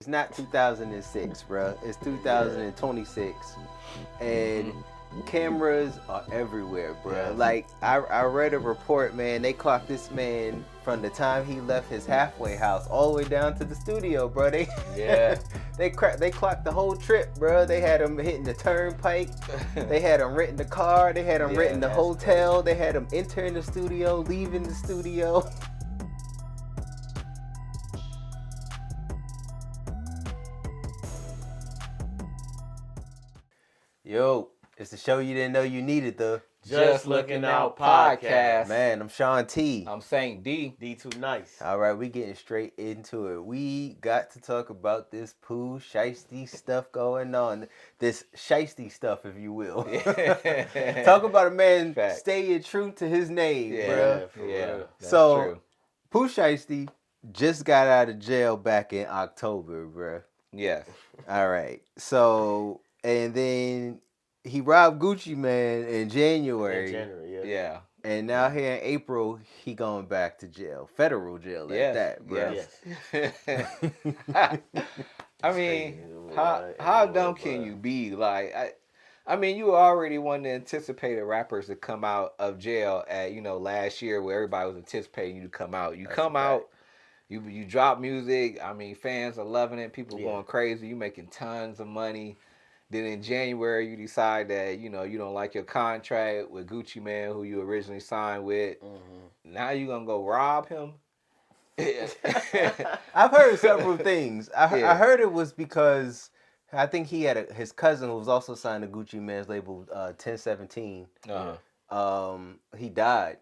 It's not 2006, bro. It's 2026, and cameras are everywhere, bro. Yeah. Like I read a report, man. They clocked this man from the time he left his halfway house all the way down to the studio, bro. They they clocked the whole trip, bro. They had him hitting the turnpike. They had him renting the car. They had him renting the hotel. They had him entering the studio, leaving the studio. Yo, it's the show you didn't know you needed, the Just Looking Out podcast. Man, I'm Sean T. I'm Saint D. D2 Nice. All right, we getting straight into it. We got to talk about this Pooh Sheisty stuff going on. This Shiesty stuff, if you will. Talk about a man staying true to his name, bro. Yeah. So, true. Pooh Sheisty just got out of jail back in October, bro. Yes. All right. So, and then he robbed Gucci Man in January. Yeah. And now here in April, he going back to jail. Federal jail at that, bro. Yes. I mean, how dumb can you be? Like, I mean, you already one of the anticipated rappers to come out of jail at, last year where everybody was anticipating you to come out. You come out, you drop music. I mean, fans are loving it. People going crazy. You making tons of money. Then in January, you decide that, you don't like your contract with Gucci Man, who you originally signed with. Mm-hmm. Now you're going to go rob him? I've heard several things. I heard it was because I think he had his cousin who was also signed to Gucci Man's label, 1017. He died.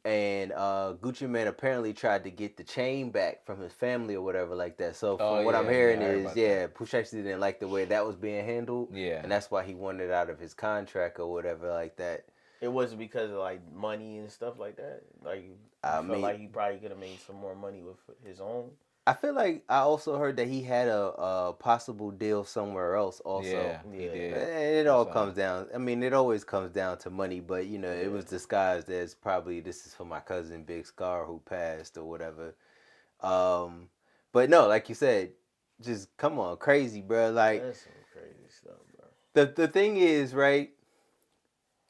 And Gucci Man apparently tried to get the chain back from his family or whatever like that. So from what I'm hearing is, Pooh Sheisty didn't like the way that was being handled. Yeah. And that's why he wanted out of his contract or whatever like that. It wasn't because of like money and stuff like that. Like I felt like he probably could have made some more money with his own. I feel like I also heard that he had a possible deal somewhere else also. Yeah, he did. And it all comes down, I mean, it always comes down to money, but, it was disguised as probably this is for my cousin Big Scar who passed or whatever. But no, like you said, just come on, crazy, bro. Like, that's some crazy stuff, bro. The thing is, right,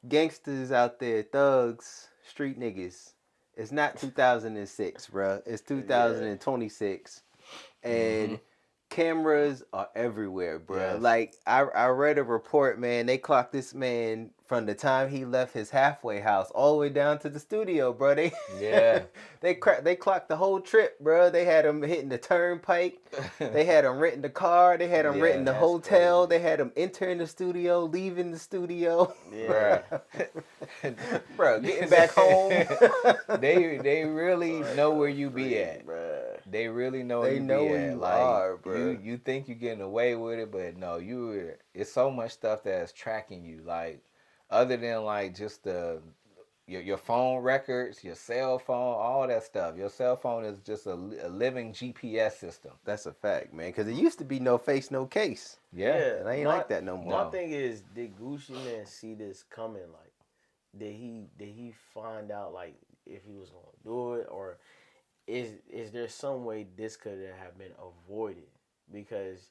gangsters out there, thugs, street niggas, it's not 2006, bro. It's 2026. And cameras are everywhere, bro. Yes. Like, I read a report, man. They clocked this man from the time he left his halfway house all the way down to the studio, bro. They clocked the whole trip, bro. They had him hitting the turnpike. They had him renting the car. They had him renting the hotel. They had him entering the studio, leaving the studio. Yeah. Bro, getting back home. They really know where you be at. Bro. They really know where you be at. You are, bro. You think you're getting away with it, but no, it's so much stuff that's tracking you. Like, other than like just your phone records, your cell phone, all that stuff. Your cell phone is just a living GPS system. That's a fact, man. Because it used to be no face, no case. Yeah. And I ain't like that no more. My thing is, did Gucci Man see this coming? Like, did he find out like if he was gonna do it, or is there some way this could have been avoided? Because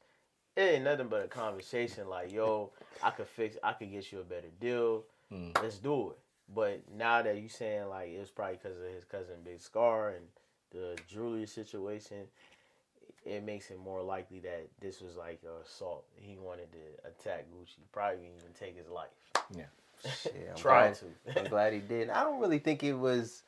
it ain't nothing but a conversation like, yo, I could get you a better deal. Let's do it. But now that you saying like it's probably because of his cousin Big Scar and the jewelry situation, it makes it more likely that this was like an assault. He wanted to attack Gucci, probably even take his life. Yeah. I'm glad he did. I don't really think it was.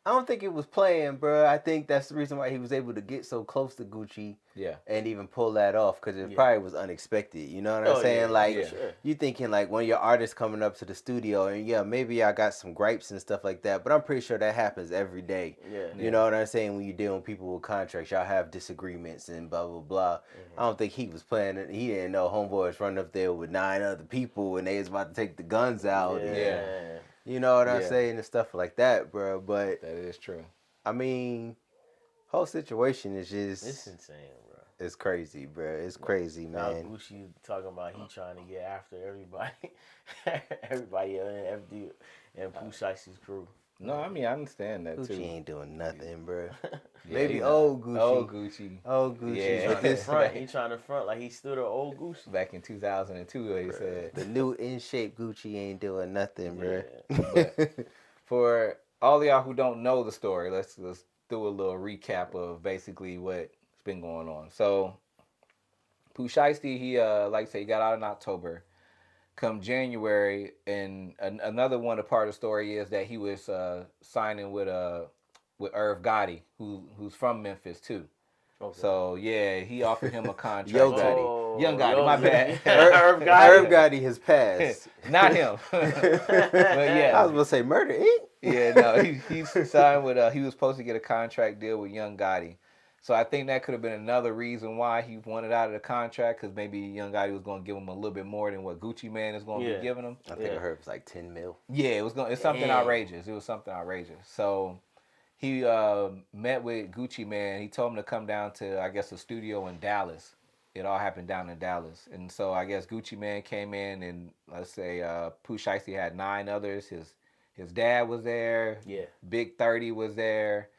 I don't think it was playing, bro. I think that's the reason why he was able to get so close to Gucci. Yeah. And even pull that off, because it probably was unexpected. You know what I'm saying? You thinking like one of your artists coming up to the studio, and maybe I got some gripes and stuff like that, but I'm pretty sure that happens every day. Yeah. You know what I'm saying? When you're dealing with people with contracts, y'all have disagreements and blah, blah, blah. I don't think he was playing it. He didn't know homeboy was running up there with 9 other people and they was about to take the guns out. You know what I'm saying? And stuff like that, bro. But that is true. I mean, whole situation is just... It's insane, bro. It's crazy, bro. It's crazy, now, man. Gucci talking about he trying to get after everybody. Everybody in FD and Pooh Sheisty's crew. No, I mean I understand that Gucci too. ain't doing nothing, bro. Yeah, Maybe old Gucci. Old Gucci. Old Gucci. Yeah. He trying to front like he stood an old Gucci. Back in 2002, he said. The new in shape Gucci ain't doing nothing, bro. But for all of y'all who don't know the story, let's do a little recap of basically what's been going on. So Pooh Sheisty, he like I say, he got out in October. Come January, and another one, a part of the story is that he was signing with Irv Gotti, who's from Memphis too. Okay. So yeah, he offered him a contract. Young Gotti, my bad. Irv Gotti has passed. Not him. But yeah, I was gonna say Murder Inc. Yeah, no, he signed with. He was supposed to get a contract deal with Young Gotti. So I think that could have been another reason why he wanted out of the contract, because maybe Young Gotti was going to give him a little bit more than what Gucci Mane is going to be giving him. I think I heard it was like 10 mil. Yeah, it's something outrageous. It was something outrageous. So he met with Gucci Mane. He told him to come down to, I guess, a studio in Dallas. It all happened down in Dallas. And so I guess Gucci Mane came in, and let's say Pooh Sheisty had 9 others. His dad was there. Yeah. Big 30 was there.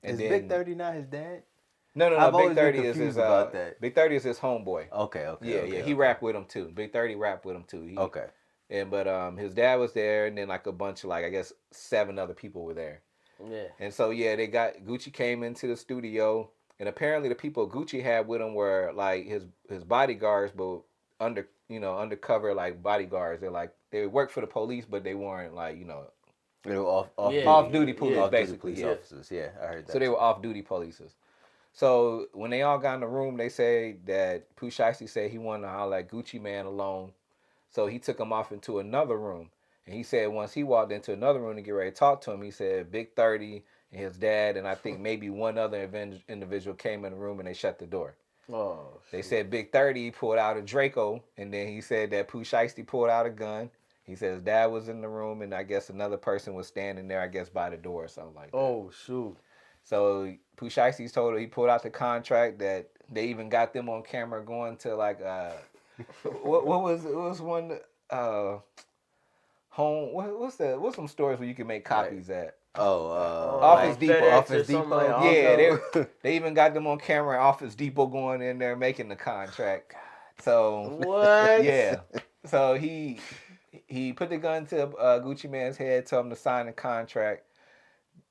And is Big 30 not his dad? No. Big 30 is his about that. Big 30 is his homeboy. Okay. He rapped with him too. Big 30 rapped with him too. But his dad was there, and then like a bunch of, like, I guess 7 other people were there. Yeah. And so Gucci came into the studio, and apparently the people Gucci had with him were like his bodyguards, but undercover like bodyguards. They worked for the police, but they weren't they were off-duty police, basically. Police officers. Yeah, I heard that. So they were off-duty polices. So when they all got in the room, they say that Pooh Sheisty said he wanted to holler at Gucci Mane alone. So he took him off into another room. And he said once he walked into another room to get ready to talk to him, he said Big 30 and his dad, and I think maybe one other individual came in the room, and they shut the door. Oh, they said Big 30 pulled out a Draco, and then he said that Pooh Sheisty pulled out a gun. He said his dad was in the room, and I guess another person was standing there, I guess, by the door or something like that. Oh, shoot. So Pooh Sheisty told her, he pulled out the contract, that they even got them on camera going to like what was one home, what's some stores where you can make copies at? Office Depot. Office Depot. Yeah, they even got them on camera at Office Depot going in there making the contract. So what? Yeah. So he put the gun to Gucci Mane's head, told him to sign the contract.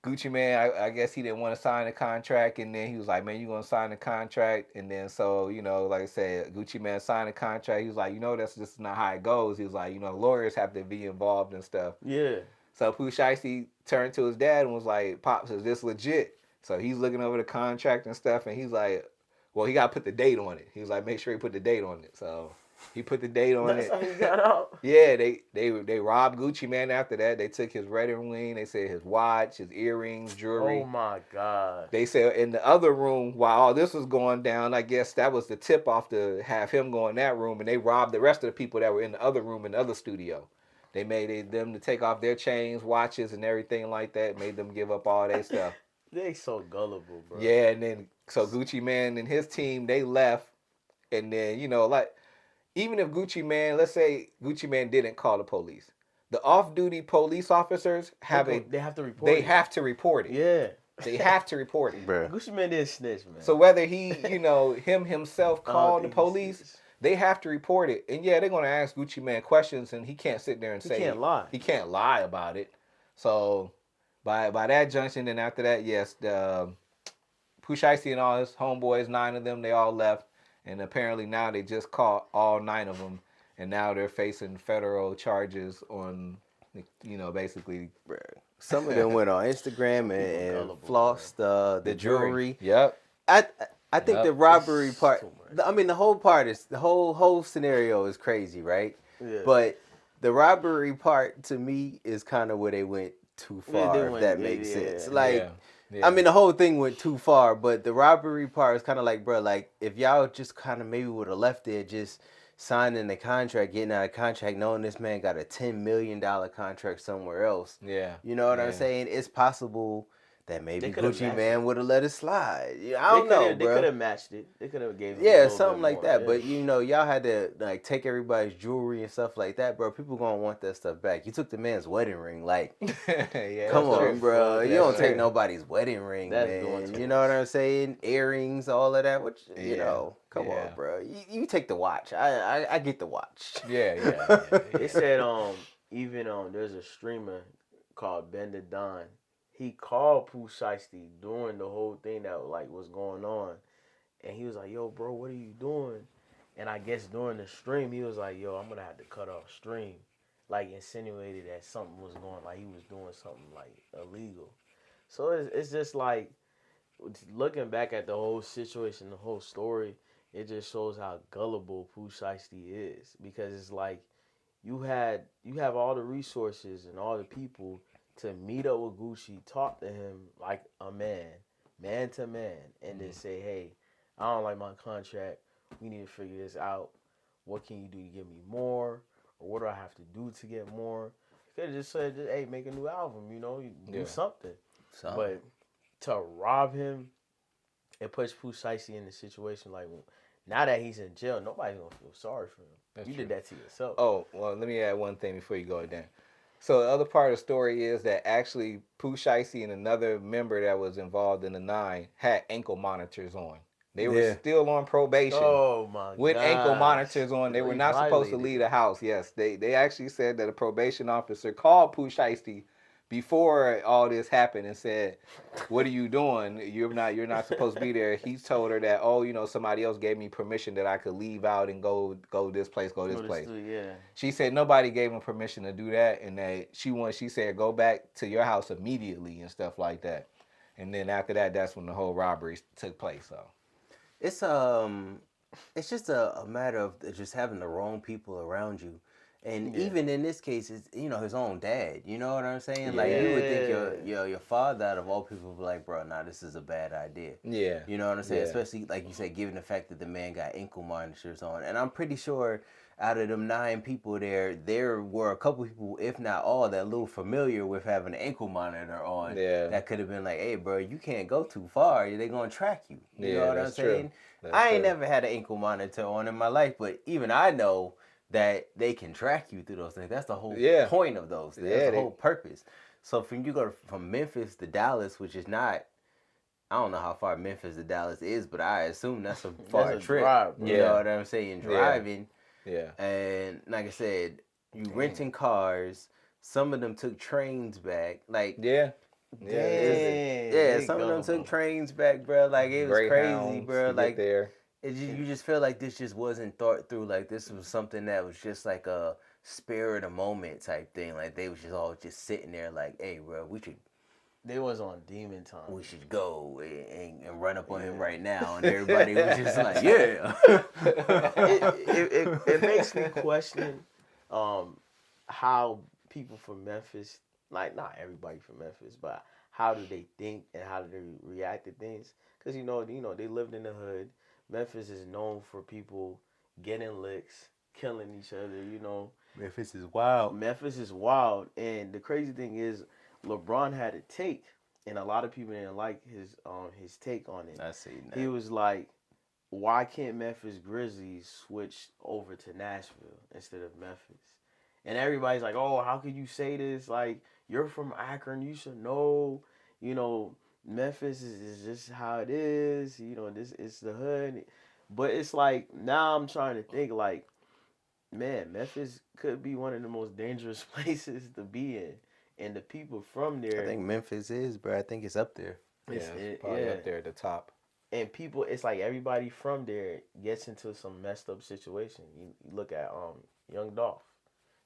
Gucci Mane, I guess he didn't want to sign the contract, and then he was like, man, you going to sign the contract? And then so, like I said, Gucci Mane signed the contract. He was like, that's just not how it goes. He was like, lawyers have to be involved and stuff. Yeah. So Pooh Sheisty turned to his dad and was like, Pops, is this legit? So he's looking over the contract and stuff, and he's like, well, he got to put the date on it. He was like, make sure he put the date on it. So he put the date on it. That's how he got out. Yeah, they robbed Gucci Mane after that. They took his wedding ring. They said his watch, his earrings, jewelry. Oh, my God. They said in the other room, while all this was going down, I guess that was the tip-off to have him go in that room, and they robbed the rest of the people that were in the other room in the other studio. They made them to take off their chains, watches, and everything like that, made them give up all their stuff. They so gullible, bro. Yeah, and then so Gucci Mane and his team, they left, and then, even if Gucci Mane, let's say Gucci Mane didn't call the police, the off-duty police officers they have to report it. They have to report it. Yeah. They have to report it. Bruh. Gucci Mane didn't snitch, man. So whether he, him himself called the police, they have to report it. And yeah, they're going to ask Gucci Mane questions, and he can't sit there and say... He can't lie. He can't lie about it. So by that junction, then after that, yes, the Pooh Sheisty and all his homeboys, 9 of them, they all left. And apparently now they just caught all 9 of them. And now they're facing federal charges on, basically... Some of them went on Instagram and flossed the jewelry. Yep. I think the robbery part... the whole scenario is crazy, right? Yeah. But the robbery part, to me, is kind of where they went too far, if that makes sense. The whole thing went too far, but the robbery part is kind of like, bro, like, if y'all just kind of maybe would have left there, just signing the contract, getting out of contract, knowing this man got a $10 million contract somewhere else. Yeah. You know what I'm saying? It's possible that maybe Gucci Man would have let it slide. I don't know, bro. They could have matched it. They could have gave him yeah, something like more. that. Yeah. But y'all had to like take everybody's jewelry and stuff like that, bro. People gonna want that stuff back. You took the man's wedding ring, like, come on, bro. You don't take nobody's wedding ring, man. You know what I'm saying? Earrings, all of that. Which come on, bro. You take the watch. I get the watch. Yeah. They said even there's a streamer called Ben the Don. He called Pooh Sheisty during the whole thing that like was going on, and he was like, "Yo, bro, what are you doing?" And I guess during the stream, he was like, "Yo, I'm gonna have to cut off stream," like insinuated that something was going, like he was doing something like illegal. So it's just like looking back at the whole situation, the whole story. It just shows how gullible Pooh Sheisty is, because it's like you have all the resources and all the people to meet up with Gucci, talk to him like a man to man, and then say, hey, I don't like my contract. We need to figure this out. What can you do to give me more? Or what do I have to do to get more? You could have just said, hey, make a new album, do something. But to rob him and push Pooh Sheisty in the situation, like, now that he's in jail, nobody's going to feel sorry for him. You did that to yourself. Oh, well, let me add one thing before you go down. So the other part of the story is that actually Pooh Sheisty and another member that was involved in the 9 had ankle monitors on. They were still on probation. Oh my god. With ankle monitors on. They were not supposed to leave the house. Yes, they actually said that a probation officer called Pooh Sheisty before all this happened and said, "What are you doing? You're not supposed to be there." He told her that, somebody else gave me permission that I could leave out and go this place, go this place. Yeah. She said nobody gave him permission to do that, and that she said go back to your house immediately and stuff like that. And then after that, that's when the whole robbery took place. So it's just a matter of just having the wrong people around you. And even in this case, it's his own dad. You know what I'm saying? Like you would think your father, out of all people, would be like, bro, this is a bad idea. Yeah. You know what I'm saying? Especially like you said, given the fact that the man got ankle monitors on, and I'm pretty sure out of them 9 people there were a couple people, if not all, that a little familiar with having an ankle monitor on. Yeah. That could have been like, hey, bro, you can't go too far. They're gonna track you. You know what I'm saying? I ain't never had an ankle monitor on in my life, but even I know that they can track you through those things. That's the whole point of those things. That's the whole purpose. So when you go from Memphis to Dallas, which is not, I don't know how far Memphis to Dallas is, but I assume that's a far trip. Drive, you know what I'm saying? Driving. Yeah. And like I said, you renting cars. Some of them took trains back. Like some of them took trains back, bro. Like it was crazy, bro. Like there. You just feel like this just wasn't thought through. Like this was something that was just like a spur of the moment type thing. Like they was just all just sitting there like, hey, bro, they was on demon time. We should go and run up on him right now. And everybody was just like, yeah. It makes me question how people from Memphis, like not everybody from Memphis, but how do they think and how do they react to things? Because they lived in the hood. Memphis is known for people getting licks, killing each other. Memphis is wild. And the crazy thing is, LeBron had a take, and a lot of people didn't like his take on it. I see that. He was like, why can't Memphis Grizzlies switch over to Nashville instead of Memphis? And everybody's like, oh, how could you say this? Like, you're from Akron, you should know. Memphis is just how it is. This is the hood. But it's like, now I'm trying to think like, man, Memphis could be one of the most dangerous places to be in. And the people from there. I think Memphis is, bro. I think it's up there. It's probably up there at the top. And people, it's like everybody from there gets into some messed up situation. You look at Young Dolph.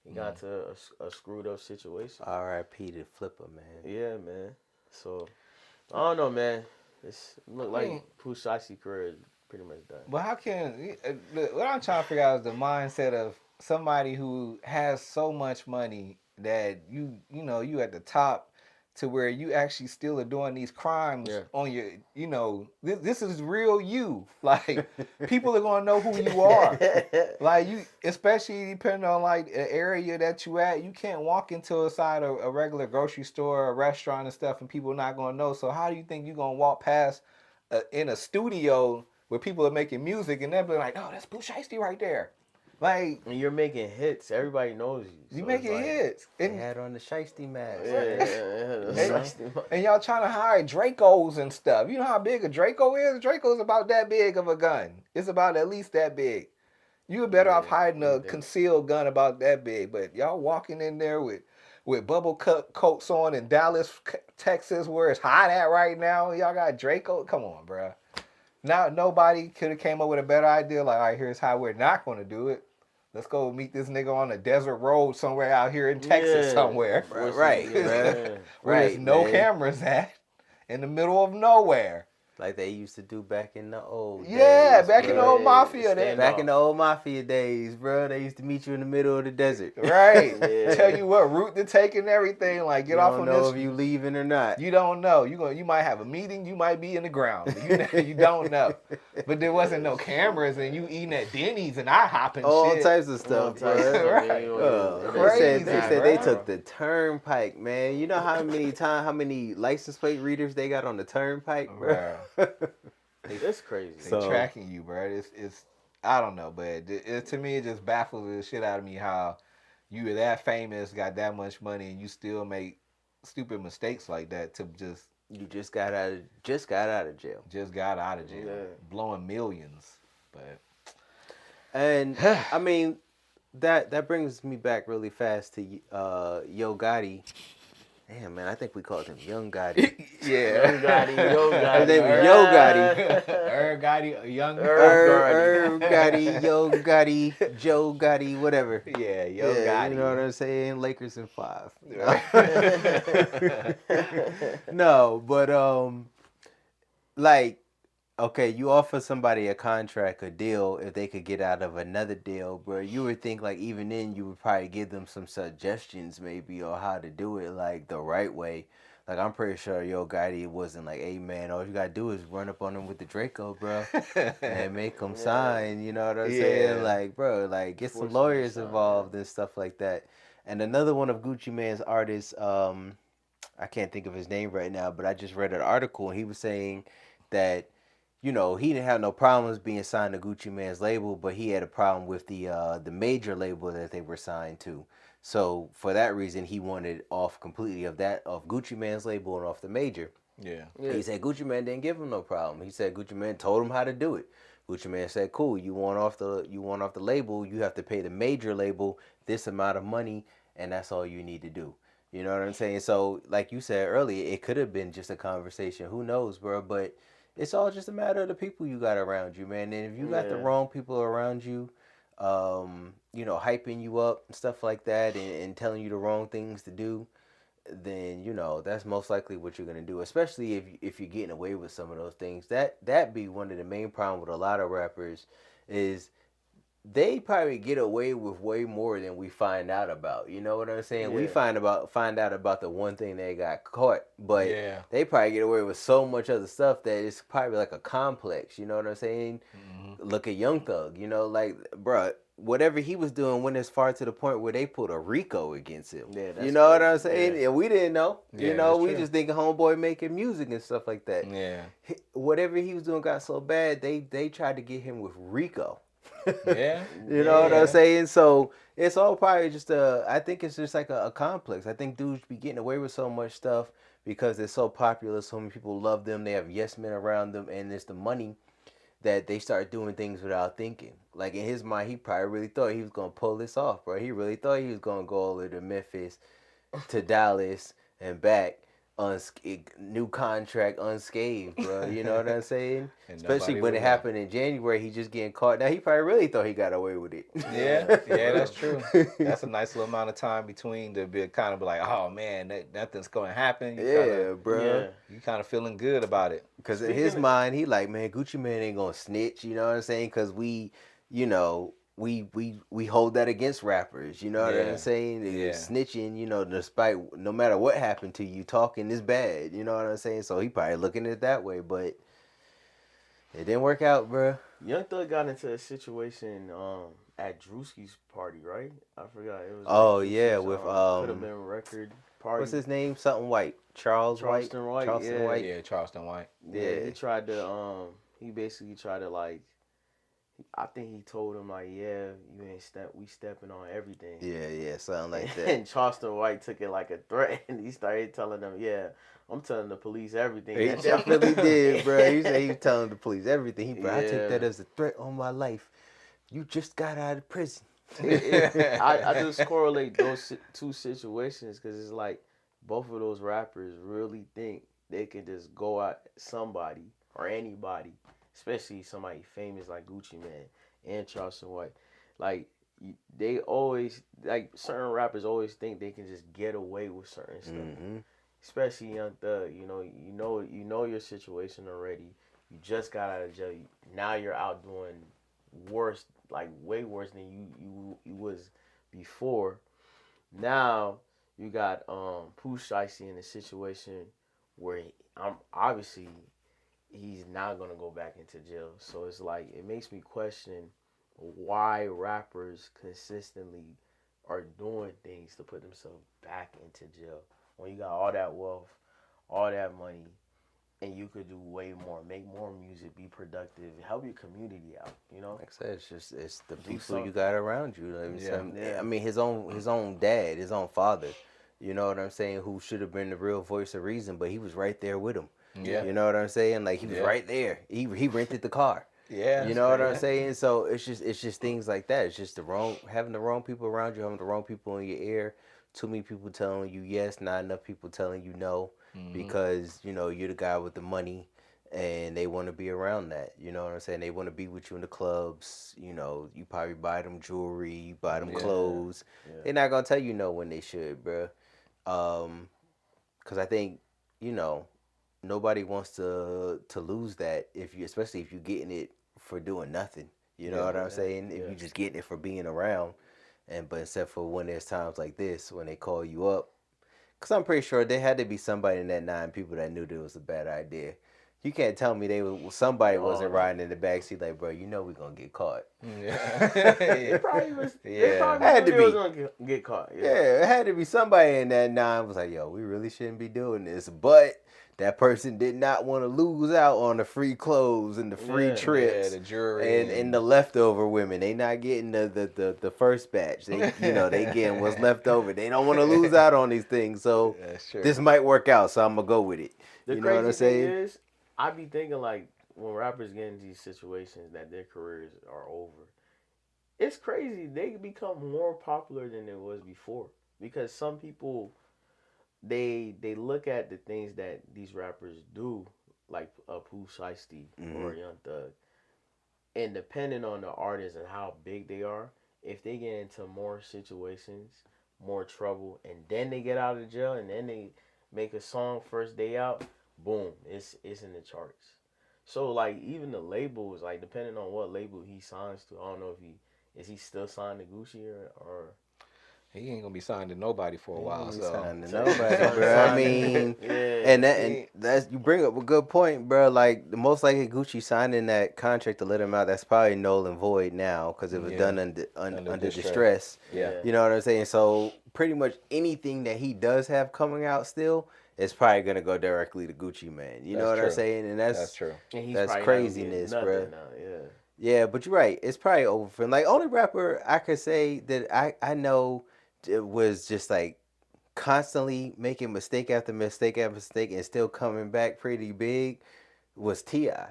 He got into a screwed up situation. R.I.P. to Flipper, man. Yeah, man. So, I don't know, man. It's look like Pooh Sheisty career is pretty much done. But how can what I'm trying to figure out is the mindset of somebody who has so much money that you at the top, to where you actually still are doing these crimes on your, this is real you. Like, people are going to know who you are. Like, you, especially depending on, like, the area that you at, you can't walk into a side of a regular grocery store or a restaurant and stuff and people are not going to know. So how do you think you're going to walk past in a studio where people are making music and they'll be like, oh, that's Pooh Sheisty right there. Like, and you're making hits. Everybody knows you. You making hits. And had on the Shiesty mask. And y'all trying to hire Dracos and stuff. You know how big a Draco is? Draco's about that big of a gun. It's about at least that big. You're better off hiding a concealed gun about that big. But y'all walking in there with bubble coats on in Dallas, Texas, where it's hot at right now. Y'all got Draco. Come on, bro. Now nobody could have came up with a better idea. Like, all right, here's how we're not going to do it. Let's go meet this nigga on a desert road somewhere out here in Texas somewhere. Right. Where there's no cameras at. In the middle of nowhere. Like they used to do back in the old days. Back in the old mafia days. Back in the old mafia days, bro. They used to meet you in the middle of the desert. Right. Tell you what route to take and everything. Like, get off on this. You don't know if you leaving or not. You don't know. You might have a meeting. You might be in the ground. You don't know. But there wasn't no cameras and you eating at Denny's and IHOP and all shit. Types of stuff, bro. Crazy. They said they took the turnpike, man. You know how many license plate readers they got on the turnpike, bro? It's crazy. They tracking you, bro. It's I don't know, but to me it just baffles the shit out of me how you are that famous, got that much money, and you still make stupid mistakes like that to just. You just got out of jail. Blowing millions, but. And I mean, that brings me back really fast to Yo Gotti. Damn, man, I think we called him Young Gotti. Young Gotti. His name was Yo Gotti. Gotti, Young Gotti, Yo Gotti, Joe Gotti, whatever. Yeah, Yo Gotti. You know what I'm saying? Lakers in 5. No, but like, okay, you offer somebody a contract, a deal, if they could get out of another deal, bro. You would think, like, even then, you would probably give them some suggestions, maybe, or how to do it, like, the right way. Like, I'm pretty sure Yo Gotti wasn't like, hey, man, all you got to do is run up on him with the Draco, bro, and make them sign, you know what I'm saying? Like, bro, like, get some lawyers involved and stuff like that. And another one of Gucci Mane's artists, I can't think of his name right now, but I just read an article, and he was saying that, you know, he didn't have no problems being signed to Gucci Mane's label, but he had a problem with the major label that they were signed to. So for that reason, he wanted off completely of Gucci Mane's label and off the major. Yeah. He said Gucci Mane didn't give him no problem. He said Gucci Mane told him how to do it. Gucci Mane said, cool, you want off the label, you have to pay the major label this amount of money, and that's all you need to do. You know what I'm saying? So like you said earlier, it could have been just a conversation. Who knows, bro? But it's all just a matter of the people you got around you, man. And if you got the wrong people around you, you know, hyping you up and stuff like that and telling you the wrong things to do, then, you know, that's most likely what you're going to do, especially if you're getting away with some of those things. That be one of the main problems with a lot of rappers is they probably get away with way more than we find out about. You know what I'm saying? Yeah. We find out about the one thing they got caught, but they probably get away with so much other stuff that it's probably like a complex. You know what I'm saying? Mm-hmm. Look at Young Thug. You know, like, bruh, whatever he was doing went as far to the point where they put a RICO against him. Yeah, that's, you know what I'm saying? Yeah. And we didn't know. Yeah, you know, we just thinking homeboy making music and stuff like that. Yeah. Whatever he was doing got so bad, they tried to get him with RICO. Yeah. You know what I'm saying? So it's all probably just I think it's just like a complex. I think dudes be getting away with so much stuff because they're so popular, so many people love them, they have yes men around them, and it's the money that they start doing things without thinking. Like in his mind, he probably really thought he was gonna pull this off, bro. He really thought he was gonna go all the way to Memphis, to Dallas, and back. New contract unscathed, bro. You know what I'm saying? Especially when it happened in January, he just getting caught. Now he probably really thought he got away with it. Yeah, that's true. That's a nice little amount of time between to be kind of like, oh man, nothing's gonna happen. Bro. You kind of feeling good about it. Because in his mind, he like, man, Gucci Mane ain't gonna snitch. You know what I'm saying? Because we we hold that against rappers. You know what I'm saying? Snitching, despite no matter what happened to you, talking is bad. You know what I'm saying? So he probably looking at it that way, but it didn't work out, bro. Young Thug got into a situation at Druski's party, right? I forgot. It was with could have been record party. What's his name? Something White. Charleston White. Charleston White. Yeah, Charleston White. Yeah, he tried to he basically tried to like, I think he told him like, yeah, you ain't we stepping on everything. Yeah, something like that. And Charleston White took it like a threat, and he started telling them, yeah, I'm telling the police everything. He definitely did, bro. He said he was telling the police everything. I take that as a threat on my life. You just got out of prison. I just correlate those two situations because it's like both of those rappers really think they can just go at somebody or anybody, especially somebody famous like Gucci Mane and Charleston White. Like, they always, like, certain rappers always think they can just get away with certain stuff. Mm-hmm. Especially Young Thug, you know your situation already. You just got out of jail. Now you're out doing worse, like way worse than you was before. Now you got Pooh Sheisty in a situation where obviously he's not gonna go back into jail. So it's like, it makes me question why rappers consistently are doing things to put themselves back into jail when you got all that wealth, all that money, and you could do way more, make more music, be productive, help your community out. Like I said, it's the people you got around you. I mean, his own dad, his own father. You know what I'm saying? Who should have been the real voice of reason, but he was right there with him. Yeah. You know what I'm saying? Like, he was right there. He rented the car. Yeah. You know what I'm saying? So it's just things like that. It's just having the wrong people around you, having the wrong people in your ear. Too many people telling you yes, not enough people telling you no, because you're the guy with the money, and they want to be around that. You know what I'm saying? They want to be with you in the clubs. You probably buy them jewelry, you buy them clothes. Yeah. They're not gonna tell you no when they should, bro. Because I think nobody wants to lose that, especially if you're getting it for doing nothing. You know what I'm saying? If you're just getting it for being around. But except for when there's times like this, when they call you up. Because I'm pretty sure there had to be somebody in that 9 people that knew that it was a bad idea. You can't tell me somebody wasn't riding in the backseat like, bro, we're going to get caught. Yeah. It probably was. Yeah. Had to be. Was going to get caught. Yeah, it had to be somebody in that 9 was like, yo, we really shouldn't be doing this. But that person did not want to lose out on the free clothes and the free trips, the jewelry, and the leftover women. They not getting the first batch. They they getting what's left over. They don't want to lose out on these things. So this might work out. So I'm gonna go with it. The know what I'm saying? Thing is, I be thinking like when rappers get in these situations that their careers are over, it's crazy. They become more popular than it was before because some people. They look at the things that these rappers do, like Pooh Sheisty or Young Thug, and depending on the artist and how big they are, if they get into more situations, more trouble, and then they get out of jail and then they make a song first day out, boom, it's in the charts. So like even the labels, like depending on what label he signs to, I don't know if he still signed to Gucci or he ain't gonna be signed to nobody for a while. Signed to nobody, bro. I mean, and that's you bring up a good point, bro. Like the most likely Gucci signing that contract to let him out, that's probably null and void now because it was done under distress. Yeah, you know what I'm saying. So pretty much anything that he does have coming out still is probably gonna go directly to Gucci Mane. You know what I'm saying? And that's true. And that's craziness, bro. Now, yeah, but you're right. It's probably over for him. Like only rapper I could say that I know. It was just like constantly making mistake after mistake after mistake and still coming back pretty big was T.I.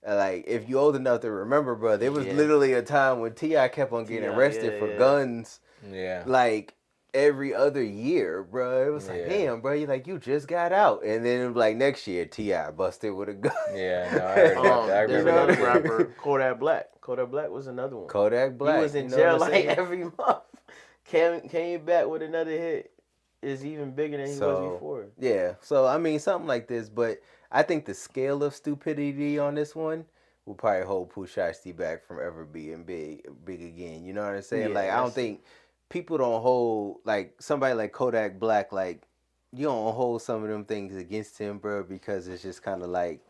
Like if you old enough to remember, bro, there was literally a time when T.I. kept on getting arrested for guns. Yeah. Like every other year, bro. It was like, damn, bro, you just got out. And then it was like next year, T.I. busted with a gun. Yeah, no, I heard about that. I remember another rapper, Kodak Black. Kodak Black was another one. Kodak Black. He was in jail like every month. Came back with another hit is even bigger than he was before. Yeah, so I mean something like this, but I think the scale of stupidity on this one will probably hold Pooh Sheisty back from ever being big again. You know what I'm saying? Yeah, Like I don't think people don't hold like somebody like Kodak Black. Like you don't hold some of them things against him, bro, because it's just kind of like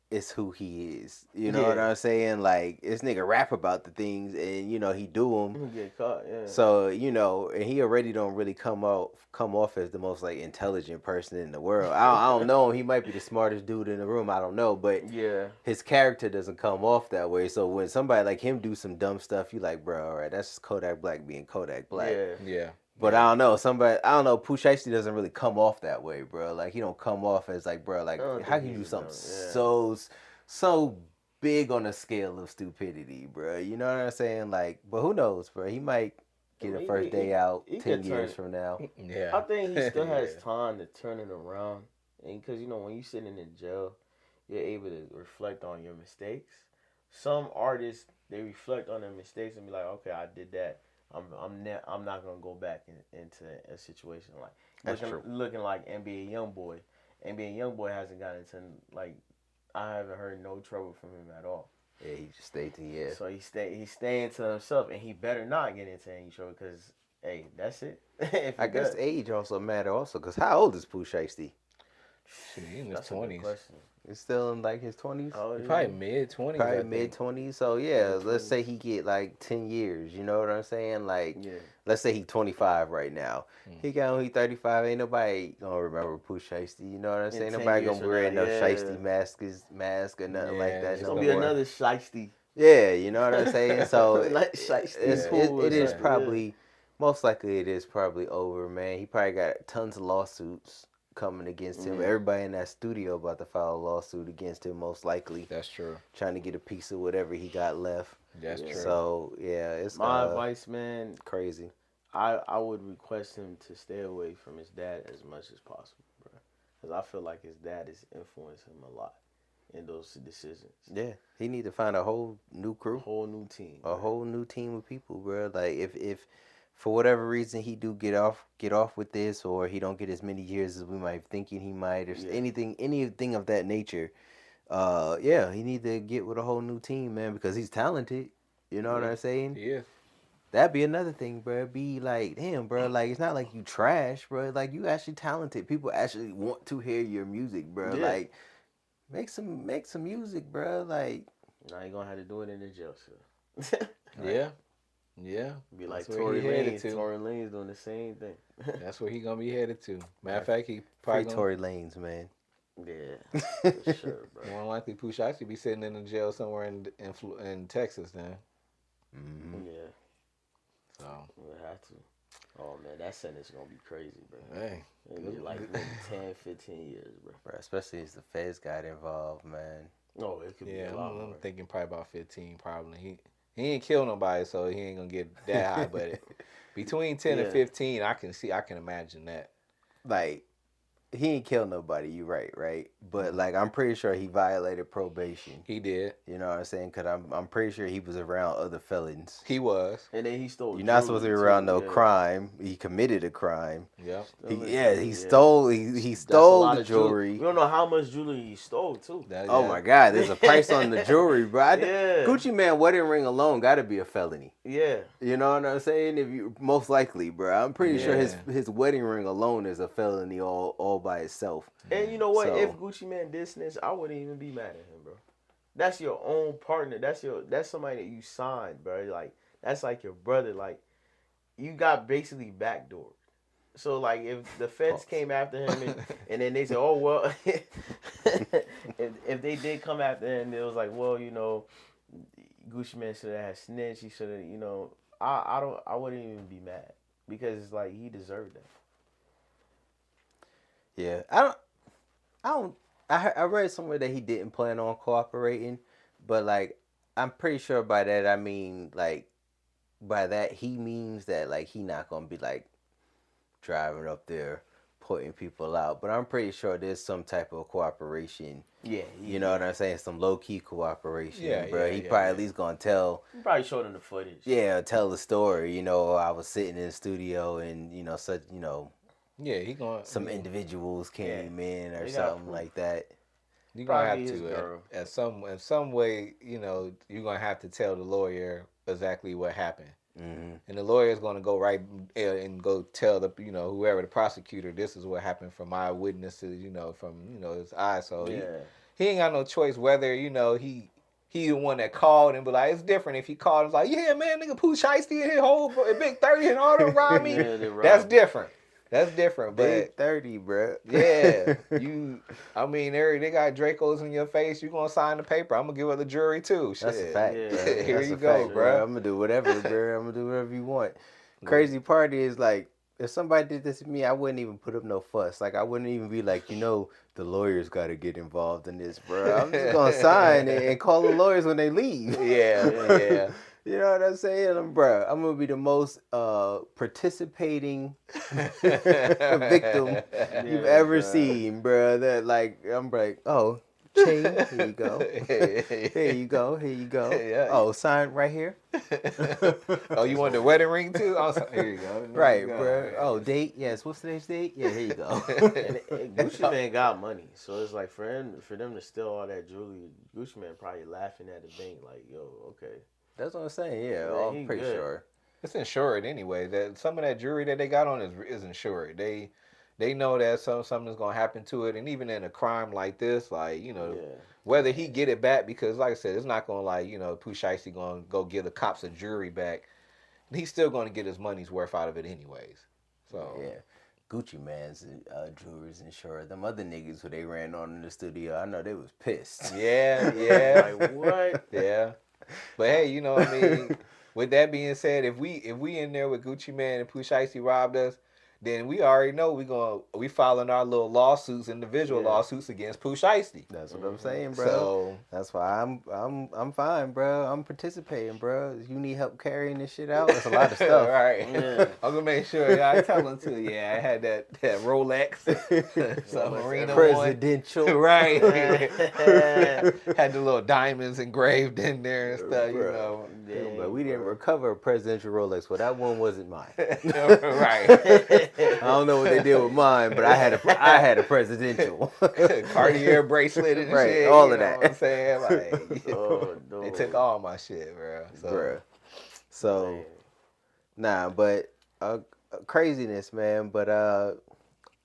it's who he is. You know what I'm saying? Like this nigga rap about the things, and you know he do them. He get caught. Yeah. So you know, and he already don't really come off as the most like intelligent person in the world. I don't know. He might be the smartest dude in the room. I don't know, but his character doesn't come off that way. So when somebody like him do some dumb stuff, you like, bro, all right, that's just Kodak Black being Kodak Black. Yeah. But I don't know. I don't know. Pooh Sheisty doesn't really come off that way, bro. Like he don't come off as like, bro, like how can you do something so big on a scale of stupidity, bro? You know what I'm saying? Like, but who knows, bro? He might get a first day out 10 years from now. Yeah, I think he still has time to turn it around, and because you know when you sitting in jail, you're able to reflect on your mistakes. Some artists they reflect on their mistakes and be like, okay, I did that. I'm not gonna go back into a situation like looking like NBA YoungBoy. NBA YoungBoy hasn't gotten into like I haven't heard no trouble from him at all. Yeah, he just stayed to So he's staying to himself, and he better not get into any trouble because hey, that's it. I guess age also matter also because how old is Pooh Sheisty? He in his 20s. He's still in like his 20s? Probably mid-20s. Probably mid-20s. So, yeah, let's say he get like 10 years. You know what I'm saying? Like, let's say he's 25 right now. He got only 35. Ain't nobody going to remember Pooh Sheisty. You know what I'm saying? Nobody going to wear no Sheisty mask or nothing like that. It's going to be another Sheisty. Yeah, you know what I'm saying? So, it is probably, most likely it is probably over, man. He probably got tons of lawsuits coming against him. Everybody in that studio about to file a lawsuit against him, most likely. That's true. Trying to get a piece of whatever he got left. That's true. So yeah, it's my advice, man. Crazy. I would request him to stay away from his dad as much as possible, bro. Because I feel like his dad is influencing him a lot in those decisions. Yeah, he need to find a whole new crew, a whole new team, whole new team of people, bro. Like if for whatever reason he do get off with this, or he don't get as many years as we might thinking he might, or anything of that nature, he need to get with a whole new team, man, because he's talented. You know what I'm saying? Yeah. That'd be another thing, bro. Be like, damn, bro. Like it's not like you trash, bro. Like you actually talented. People actually want to hear your music, bro. Yeah. Like make some music, bro. Like now you gonna have to do it in the jail cell. Yeah. Yeah. Be like Tory Lanez. Tory Lanez doing the same thing. That's where he gonna be headed to. Matter of fact, he probably Tory Lanez, man. Yeah, for sure, bro. More likely, Pooh Sheisty be sitting in the jail somewhere in Texas then. Mm-hmm. Yeah. So we'll have to. Oh man, that sentence is gonna be crazy, bro. Hey, maybe like maybe 10, 15 years, bro. Especially as the feds got involved, man. Oh, it could be a lot. I'm thinking probably about 15, probably. He ain't kill nobody, so he ain't gonna get that high. But between 10 and 15, I can imagine that. Like, he ain't kill nobody. You right? But like, I'm pretty sure he violated probation. He did. You know what I'm saying? Cause I'm pretty sure he was around other felons. He was, and then he stole. You're not supposed to be around no crime. He committed a crime. Yeah. He stole. He stole the jewelry. We don't know how much jewelry he stole too. Oh my God! There's a price on the jewelry, bro. Gucci Mane wedding ring alone got to be a felony. Yeah. You know what I'm saying? If you most likely, bro. I'm pretty sure his wedding ring alone is a felony all by itself. And you know what? So, if Gucci Mane did snitch, I wouldn't even be mad at him, bro. That's your own partner. That's somebody that you signed, bro. Like that's like your brother. Like you got basically backdoored. So like if the feds came after him and then they said, oh well, if they did come after him, it was like, well, you know, Gucci Mane should have snitched. He should have, you know, I wouldn't even be mad because it's like he deserved that. Yeah, I read somewhere that he didn't plan on cooperating, but like I'm pretty sure by that I mean like by that he means that like he not gonna be like driving up there putting people out, but I'm pretty sure there's some type of cooperation. Yeah, you know what I'm saying? Some low key cooperation, bro. He probably at least gonna tell. He probably showed him the footage. Yeah, tell the story. You know, I was sitting in the studio and you know such you know. Yeah, he going. Some individuals came in or something like that. You're gonna have to in some way, you know, you're gonna have to tell the lawyer exactly what happened. Mm-hmm. And the lawyer is going to go right and go tell the, you know, whoever the prosecutor, this is what happened from my witnesses, you know, from, you know, his eyes. So he ain't got no choice whether, you know, he the one that called and be like, it's different if he called and was like, yeah, man, nigga, Pooh Sheisty and his whole big 30 and all them rob me. That's different. That's different, big 30, bro. Yeah, I mean, they got Dracos in your face. You gonna sign the paper? I'm gonna give it the jury too. Shit. That's a fact. Yeah. Here you go, bro. I'm gonna do whatever, bro. I'm gonna do whatever you want. Crazy part is like, if somebody did this to me, I wouldn't even put up no fuss. Like, I wouldn't even be like, you know, the lawyers got to get involved in this, bro. I'm just gonna sign and call the lawyers when they leave. Yeah. You know what I'm saying? Bro, I'm going to be the most participating victim you've ever seen, bro. That, like, I'm like, oh, chain, here you go. Here you go. Yeah. Oh, sign right here. Oh, you want the wedding ring too? Oh, here you go. Right, bro. Oh, date? Yes. What's today's date? Yeah, here you go. And Gucci Man got money, so it's like for them to steal all that jewelry, Gucci Man probably laughing at the bank like, yo, okay. That's what I'm saying. Yeah, I'm pretty sure. It's insured anyway. That some of that jewelry that they got on is insured. They know that something's gonna happen to it, and even in a crime like this, like, you know, whether he get it back, because like I said, it's not gonna, like, you know, Pooh Sheisty gonna go give the cops a jury back. He's still gonna get his money's worth out of it anyways. So yeah. Gucci Man's jewelry's insured. Them other niggas who they ran on in the studio, I know they was pissed. Yeah. Like, what? Yeah. But hey, you know what I mean? With that being said, if we in there with Gucci Man and Pooh Sheisty robbed us, then we already know we filing our little lawsuits, individual lawsuits against Pooh Sheisty. That's what I'm saying, bro. So that's why I'm fine, bro. I'm participating, bro. If you need help carrying this shit out, that's a lot of stuff. Right. Yeah. I'm gonna make sure I tell them too. Yeah, I had that Rolex, submarine presidential. One. Right. Had the little diamonds engraved in there and stuff, you know. Yeah, but we didn't recover a presidential Rolex. Well, that one wasn't mine. Right. I don't know what they did with mine, but I had a presidential Cartier bracelet and right, shit. all of that. What I'm saying, like, they took all my shit, bro. So, nah, but craziness, man. But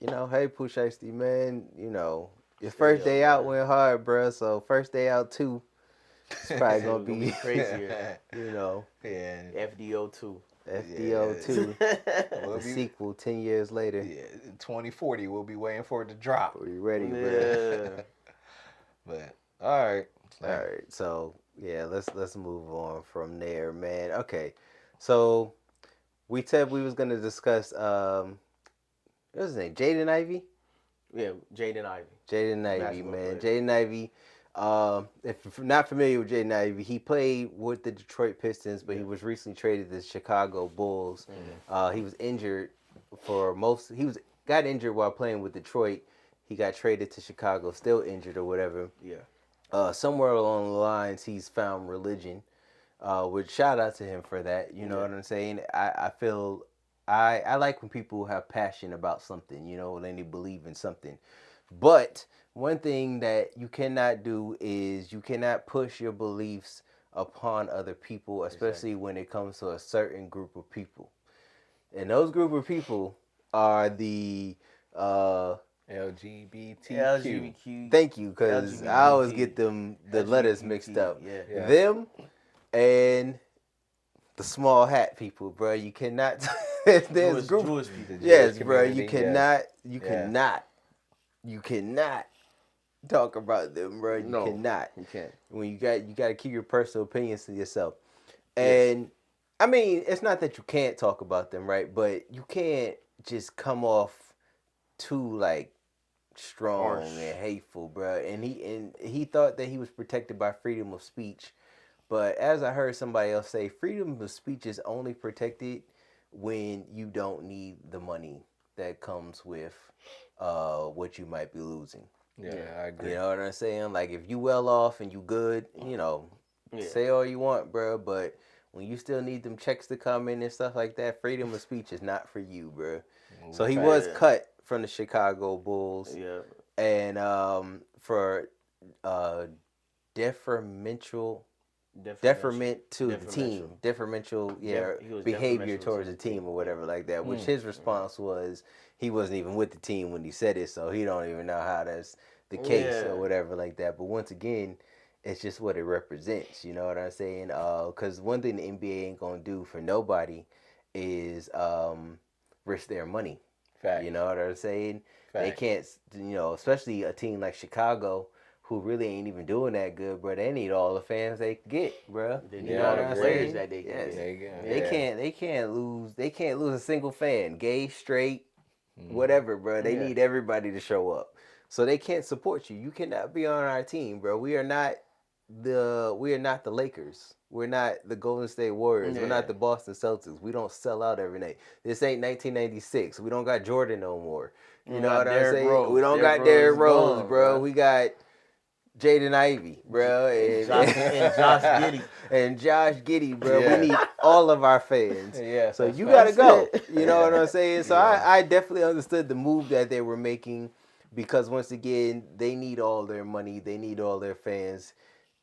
you know, hey, Pooh Sheisty, man. You know, your first day out went hard, bro. So first day out too, it's probably gonna be crazier. You know, FDO 2. FDO 2, the sequel 10 years later. Yeah, 2040, we'll be waiting for it to drop. Are you ready, bro? But all right. So yeah, let's move on from there, man. Okay, so we said we was gonna discuss what was his name? Jaiden Ivey. Yeah, Jaiden Ivey. Jaiden Ivey, man. Jaiden Ivey. If you're not familiar with Jaiden Ivey, he played with the Detroit Pistons, but he was recently traded to the Chicago Bulls. He was injured got injured while playing with Detroit. He got traded to Chicago, still injured or whatever. Yeah. Somewhere along the lines, he's found religion. Which shout out to him for that. You know what I'm saying? I feel I like when people have passion about something, you know, when they believe in something. But one thing that you cannot do is you cannot push your beliefs upon other people, especially when it comes to a certain group of people. And those group of people are the LGBTQ. Thank you, because I always get the letters mixed up. Yeah. Them and the small hat people, bro. You cannot. There's Jewish people. Yes, bro. You cannot. You cannot talk about them, bro. You cannot. You can't. When you got to keep your personal opinions to yourself. And I mean, it's not that you can't talk about them, right? But you can't just come off too like strong and hateful, bro. And he thought that he was protected by freedom of speech, but as I heard somebody else say, freedom of speech is only protected when you don't need the money that comes with what you might be losing. Yeah, I agree. You know what I'm saying? Like, if you well off and you good, you know, say all you want, bro, but when you still need them checks to come in and stuff like that, freedom of speech is not for you, bro. So he was cut from the Chicago Bulls. Yeah. And for detrimental deferment to the team, deferential, behavior towards the team or whatever like that. Which his response was he wasn't even with the team when he said it, so he don't even know how that's the case or whatever like that. But once again, it's just what it represents. You know what I'm saying? Because one thing the NBA ain't gonna do for nobody is risk their money. Fact. You know what I'm saying? Fact. They can't, especially a team like Chicago, who really ain't even doing that good, bro. They need all the fans they can get, bro. They need all the players that they can get. They can't lose. They can't lose a single fan, gay, straight, whatever, bro. They need everybody to show up. So they can't support you. You cannot be on our team, bro. We are not the Lakers. We're not the Golden State Warriors. We're not the Boston Celtics. We don't sell out every night. This ain't 1996. We don't got Jordan no more. You know what I'm saying? We don't got Derrick Rose, bro. We got Jaiden Ivey, bro, and Josh Giddey. And Josh Giddey, bro. Yeah. We need all of our fans. Yeah. So you gotta go. You know what I'm saying? So I definitely understood the move that they were making, because once again, they need all their money, they need all their fans,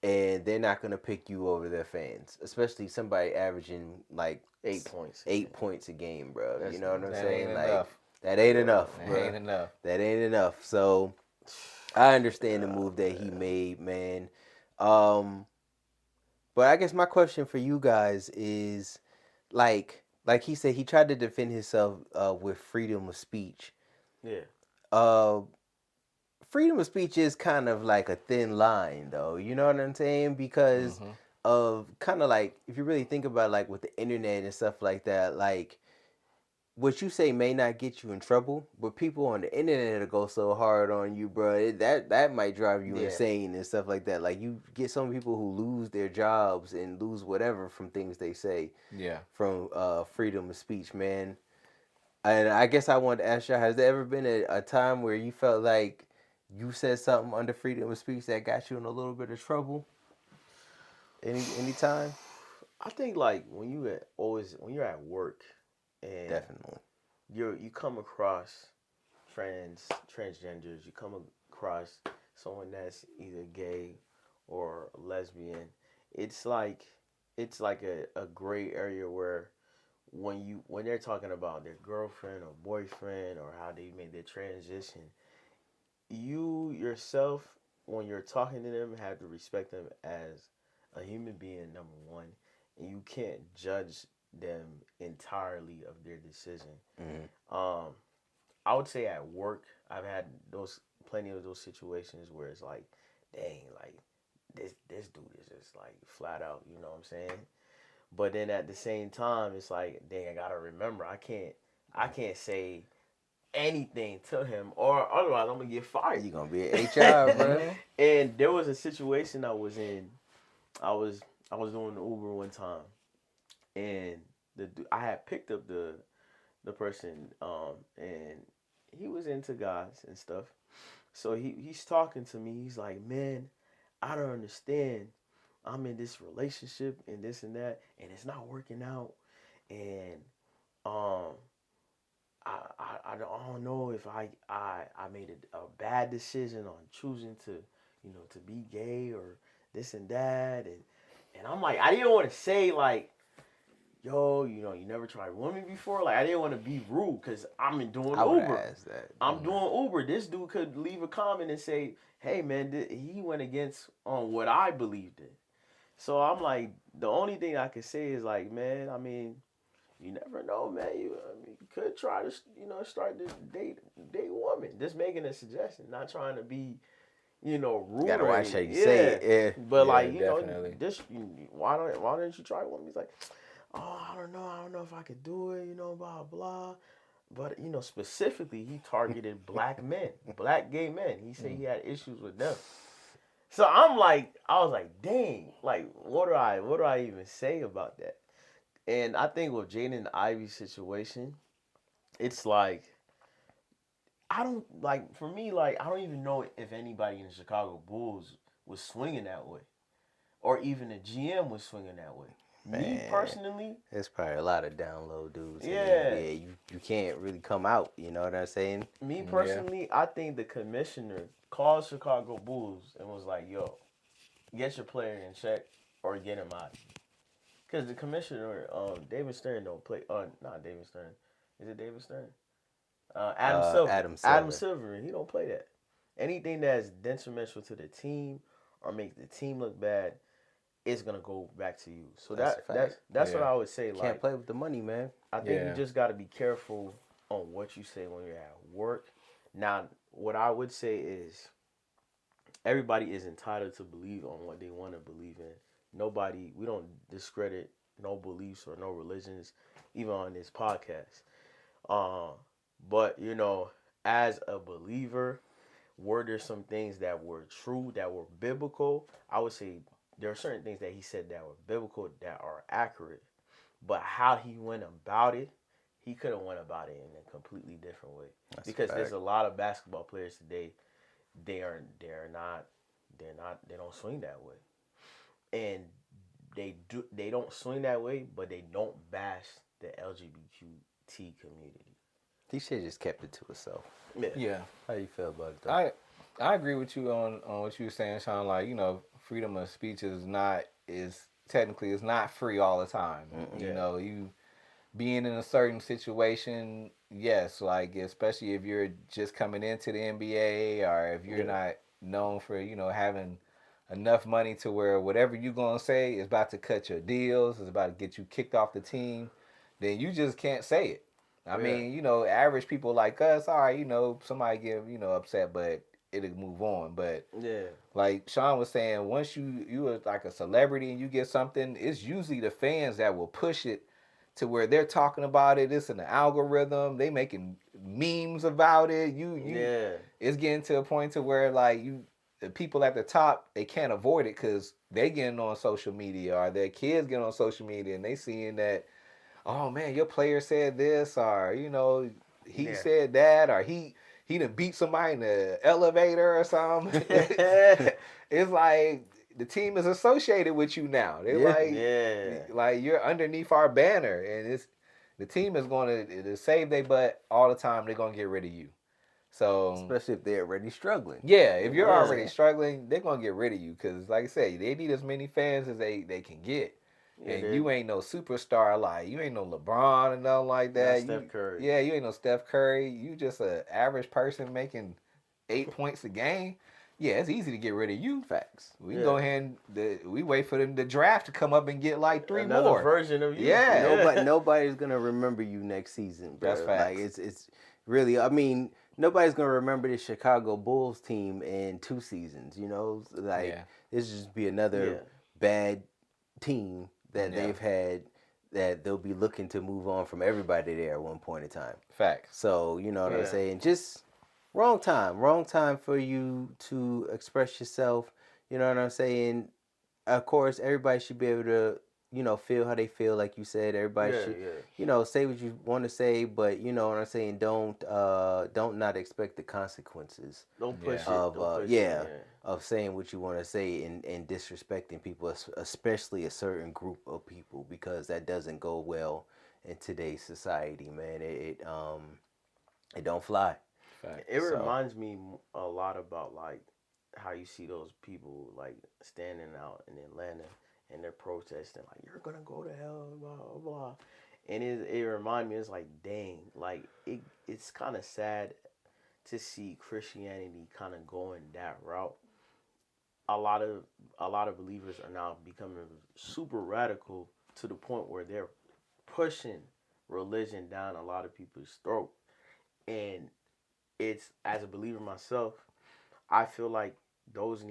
and they're not gonna pick you over their fans, especially somebody averaging like 8 points a game, bro. You know what I'm saying? Like that ain't enough, bro. That ain't enough. So I understand the move that he made, man. But I guess my question for you guys is, like he said, he tried to defend himself with freedom of speech. Yeah. Freedom of speech is kind of like a thin line, though. You know what I'm saying? Because of kind of like, if you really think about like with the internet and stuff like that, like, what you say may not get you in trouble, but people on the internet will go so hard on you, bro. That might drive you insane and stuff like that. Like, you get some people who lose their jobs and lose whatever from things they say. Yeah. From freedom of speech, man. And I guess I wanted to ask you, has there ever been a time where you felt like you said something under freedom of speech that got you in a little bit of trouble? Any time? I think like when you're at work. And definitely, you come across transgenders. You come across someone that's either gay or lesbian. It's like a gray area where when they're talking about their girlfriend or boyfriend or how they made their transition, you yourself, when you're talking to them, have to respect them as a human being, number one, and you can't judge them entirely of their decision. I would say at work, I've had plenty of those situations where it's like, dang, like this dude is just like flat out, you know what I'm saying? But then at the same time, it's like, dang, I gotta remember, I can't say anything to him, or otherwise I'm gonna get fired. You gonna be an HR, bro. And there was a situation I was in. I was doing the Uber one time. And I had picked up the person, and he was into guys and stuff. So he's talking to me. He's like, man, I don't understand. I'm in this relationship and this and that, and it's not working out. And I don't know if I made a bad decision on choosing to be gay or this and that, and I'm like, I didn't want to say like, yo, you never tried women before. Like, I didn't want to be rude because I'm doing Uber. I'm doing Uber. This dude could leave a comment and say, hey, man, he went against on what I believed in. So I'm like, the only thing I could say is like, man, I mean, you never know, man. You could try to, start to date woman. Just making a suggestion, not trying to be, rude. You gotta watch how you say it. Yeah. But like, why don't you try woman? He's like, oh, I don't know if I could do it, blah, blah. But, specifically, he targeted black men, black gay men. He said he had issues with them. So I was like, dang, like, what do I even say about that? And I think with Jaiden Ivey's situation, it's like, for me, like, I don't even know if anybody in the Chicago Bulls was swinging that way. Or even the GM was swinging that way. Me personally, there's probably a lot of download dudes. Yeah. You can't really come out. You know what I'm saying? Me personally, I think the commissioner called Chicago Bulls and was like, "Yo, get your player in check or get him out." Because the commissioner, David Stern don't play. Not David Stern. Is it David Stern? Adam Silver. Adam Silver. He don't play that. Anything that's detrimental to the team or make the team look bad, it's gonna go back to you. So that's what I would say. Can't play with the money, man. I think you just got to be careful on what you say when you're at work. Now, what I would say is everybody is entitled to believe on what they want to believe in. We don't discredit no beliefs or no religions, even on this podcast. But as a believer, were there some things that were true, that were biblical? I would say there are certain things that he said that were biblical, that are accurate. But how he went about it, he could have went about it in a completely different way. Because there's a lot of basketball players today, they don't swing that way. And they don't swing that way, but they don't bash the LGBT community. He should have just kept it to himself. Yeah. How you feel about it, though? I agree with you on what you were saying, Sean. Like, freedom of speech is technically not free all the time. You being in a certain situation, yes, like especially if you're just coming into the NBA or if you're not known for, having enough money to where whatever you're going to say is about to cut your deals, is about to get you kicked off the team, then you just can't say it. I mean, average people like us, all right, somebody get, upset, but it'll move on. But like Sean was saying, once you are like a celebrity and you get something, it's usually the fans that will push it to where they're talking about it. It's in the algorithm. They making memes about it. It's getting to a point to where like the people at the top, they can't avoid it because they getting on social media or their kids getting on social media and they seeing that, oh man, your player said this, or he said that, or he done beat somebody in the elevator or something. It's like the team is associated with you now. They're like you're underneath our banner, and the team is going to save their butt all the time. They're gonna get rid of you. So especially if they're already struggling. Yeah, if you're already struggling, they're gonna get rid of you because, like I said, they need as many fans as they can get. And you ain't no superstar, like you ain't no LeBron or nothing like that. Steph Curry. Yeah, you ain't no Steph Curry. You just an average person making 8 points a game. Yeah, it's easy to get rid of you. Facts. We go ahead and we wait for the draft to come up and get like Another more version of you. Yeah, nobody's gonna remember you next season, bro. That's facts. Like it's really. I mean, nobody's gonna remember the Chicago Bulls team in 2 seasons. This just be another bad team that they've had, that they'll be looking to move on from everybody there at one point in time. Facts. So, you know what I'm saying? Just wrong time for you to express yourself. You know what I'm saying? Of course, everybody should be able to, feel how they feel, like you said. Everybody should, say what you want to say, but you know what I'm saying? Don't not expect the consequences. Don't push of saying what you want to say and disrespecting people, especially a certain group of people, because that doesn't go well in today's society, man. It don't fly. It reminds me a lot about like how you see those people like standing out in Atlanta and they're protesting like, you're gonna go to hell, blah blah blah. And it reminds me, it's like, dang, like it's kind of sad to see Christianity kind of going that route. A lot of believers are now becoming super radical to the point where they're pushing religion down a lot of people's throat. And it's, as a believer myself, I feel like those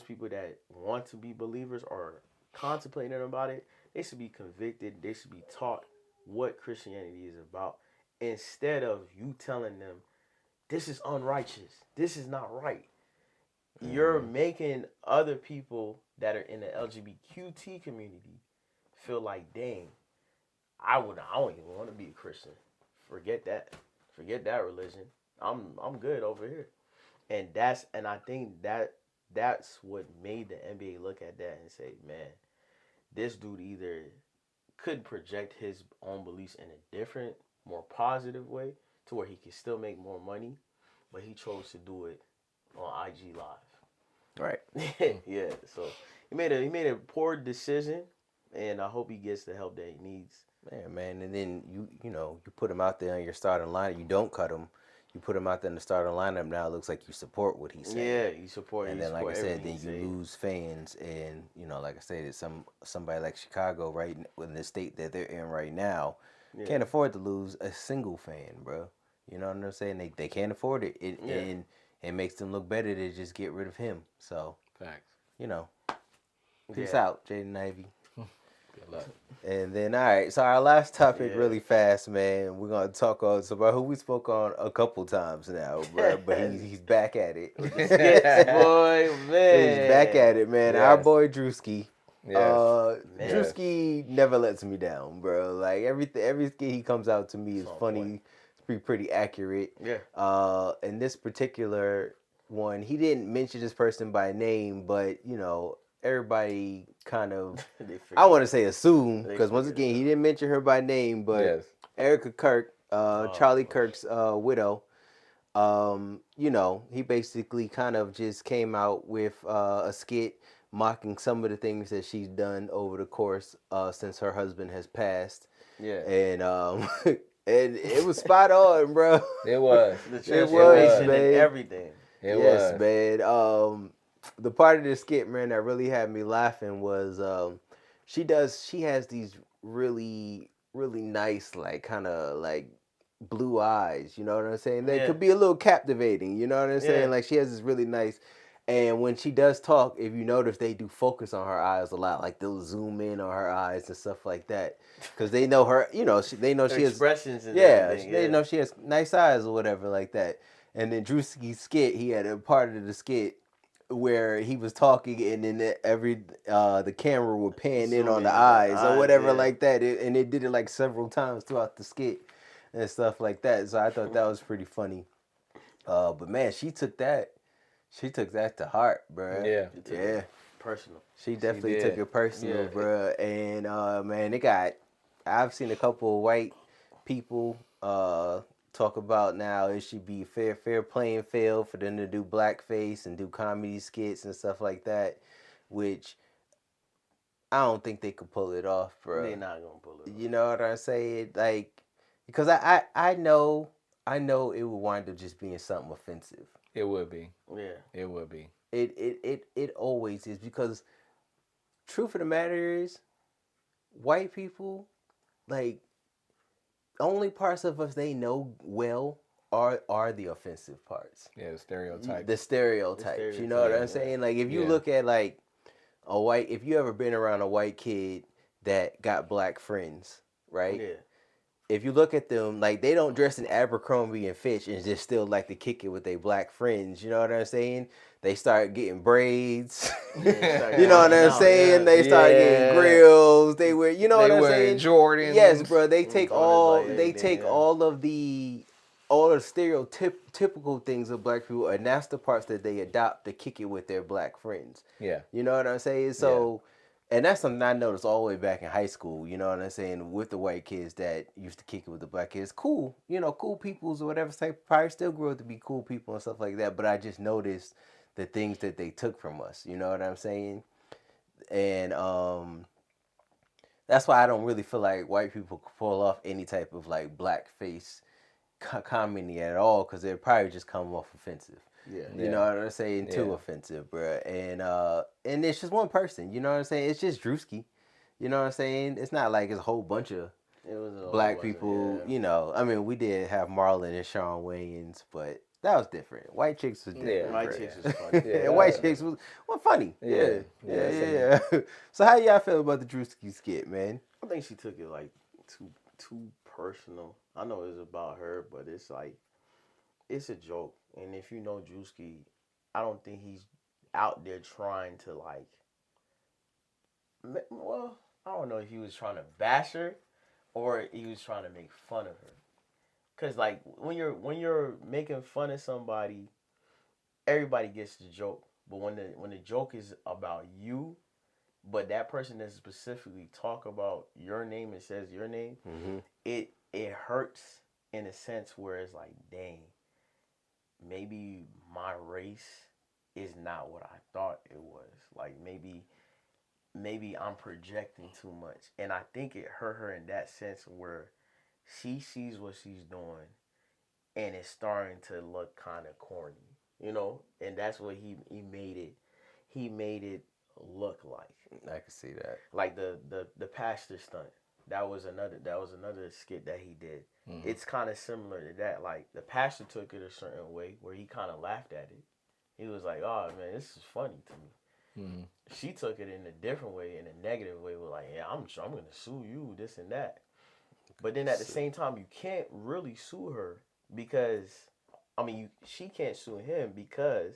people that want to be believers or contemplating about it, they should be convicted. They should be taught what Christianity is about, instead of you telling them this is unrighteous, this is not right. You're making other people that are in the LGBTQ community feel like, dang, I don't even want to be a Christian. Forget that religion. I'm good over here. And I think that's what made the NBA look at that and say, man, this dude either could project his own beliefs in a different, more positive way to where he could still make more money, but he chose to do it on IG Live. Right. Yeah. So he made a poor decision, and I hope he gets the help that he needs. Yeah, man. And then you put him out there on your starting lineup. You don't cut him. You put him out there in the starting lineup. Now it looks like you support what he's saying. Yeah, you support. And you then, like I support said, then you saying. lose fans. And like I said, it's somebody like Chicago, right in the state that they're in right now, can't afford to lose a single fan, bro. You know what I'm saying? They can't afford it. And it makes them look better to just get rid of him. So, facts. Peace out, Jaiden Ivey. Good luck. And then, all right, so our last topic, really fast, man. We're gonna talk about who we spoke on a couple times now, bro. But he's back at it. Skits, boy, man. He's back at it, man. Yes. Our boy Druski. Yes. Druski never lets me down, bro. Like every skit he comes out to me is funny. It's pretty accurate. Yeah. In this particular one, he didn't mention this person by name, but everybody kind of, I want to say assume, because once again, he didn't mention her by name, but Erica Kirk, Charlie Kirk's widow, he basically kind of just came out with a skit mocking some of the things that she's done over the course since her husband has passed. Yeah. And and it was spot on, bro. It was. The transformation and everything. It was. Man. The part of the skit, man, that really had me laughing was she has these really, really nice, like, kind of like blue eyes, you know what I'm saying? They could be a little captivating, you know what I'm saying? Like, she has this really nice, and when she does talk, if you notice, they do focus on her eyes a lot, like they'll zoom in on her eyes and stuff like that, because they know her, they know she has expressions and they know she has nice eyes or whatever like that. And then Druski's skit, he had a part of the skit where he was talking, and then the camera would pan in on the eyes or whatever like that, and they did it like several times throughout the skit and stuff like that. So I thought that was pretty funny. But man, she took that to heart, bro. Yeah. Personal. She definitely took it personal, bro. And man, I've seen a couple of white people talk about now it should be fair playing field for them to do blackface and do comedy skits and stuff like that, which I don't think they could pull it off, bro. They're not gonna pull it off. You know what I'm saying? Like, because I know it would wind up just being something offensive. It would be. Yeah. It would be. It always is, because truth of the matter is, white people, like, only parts of us they know well are the offensive parts. Yeah, the stereotypes. The stereotypes. You know what I'm saying? Like, if you look at like if you ever been around a white kid that got black friends, right? Yeah. If you look at them, like, they don't dress in Abercrombie and Fitch and just still like to kick it with their black friends. You know what I'm saying? They start getting braids. You know what I'm saying? They start getting grills. They wear, you know what I'm saying? Jordans. Yes, bro. They take all of the stereotypical things of black people, and that's the parts that they adopt to kick it with their black friends. Yeah. You know what I'm saying? So, and that's something I noticed all the way back in high school. You know what I'm saying? With the white kids that used to kick it with the black kids, cool. Cool peoples or whatever type. Probably still grew up to be cool people and stuff like that. But I just noticed the things that they took from us. You know what I'm saying? And that's why I don't really feel like white people could pull off any type of like blackface comedy at all, because they'd probably just come off offensive. You know what I'm saying? Too offensive, bro. And it's just one person. You know what I'm saying? It's just Druski. You know what I'm saying? It's not like it's a whole bunch of black people. I mean, we did have Marlon and Shawn Wayans, but that was different. White chicks was different. White chicks was funny. And white chicks was funny. Yeah. So how y'all feel about the Druski skit, man? I think she took it like too personal. I know it's about her, but it's like, it's a joke. And if you know Druski, I don't think he's out there trying to like, well, I don't know if he was trying to bash her or he was trying to make fun of her. Cause like when you're making fun of somebody, everybody gets the joke. But when the joke is about you, but that person that specifically talk about your name and says your name, it hurts in a sense where it's like, dang, maybe my race is not what I thought it was. Like maybe I'm projecting too much. And I think it hurt her in that sense where she sees what she's doing and it's starting to look kind of corny, you know? And that's what he made it look like. I can see that. Like the pastor stunt. That was another skit that he did. It's kind of similar to that. Like the pastor took it a certain way where he kind of laughed at it. He was like, "Oh man, this is funny to me." She took it in a different way, in a negative way. We're like, "Yeah, I'm gonna sue you, this and that." But then at the same time, you can't really sue her because, I mean, she can't sue him because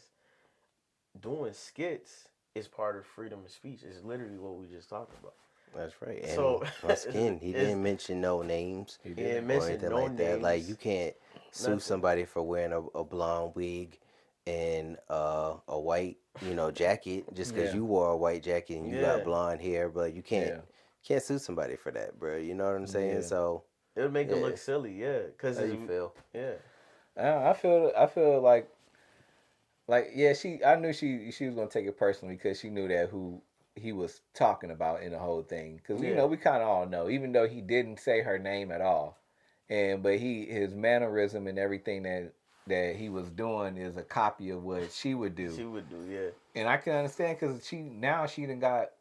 doing skits is part of freedom of speech. It's literally what we just talked about. That's right. And so once again, he didn't mention no names. He didn't mention no like names. That. Like you can't sue somebody for wearing a blonde wig and a white, jacket just because you wore a white jacket and you got blonde hair, but you can't sue somebody for that, bro. You know what I'm saying? Yeah. So it would make it look silly, Cause how you feel? Yeah. I feel like I knew she was gonna take it personally because she knew that who he was talking about in the whole thing. Because we kind of all know, even though he didn't say her name at all, but his mannerism and everything that he was doing is a copy of what she would do. She would do, yeah. And I can understand because she done got.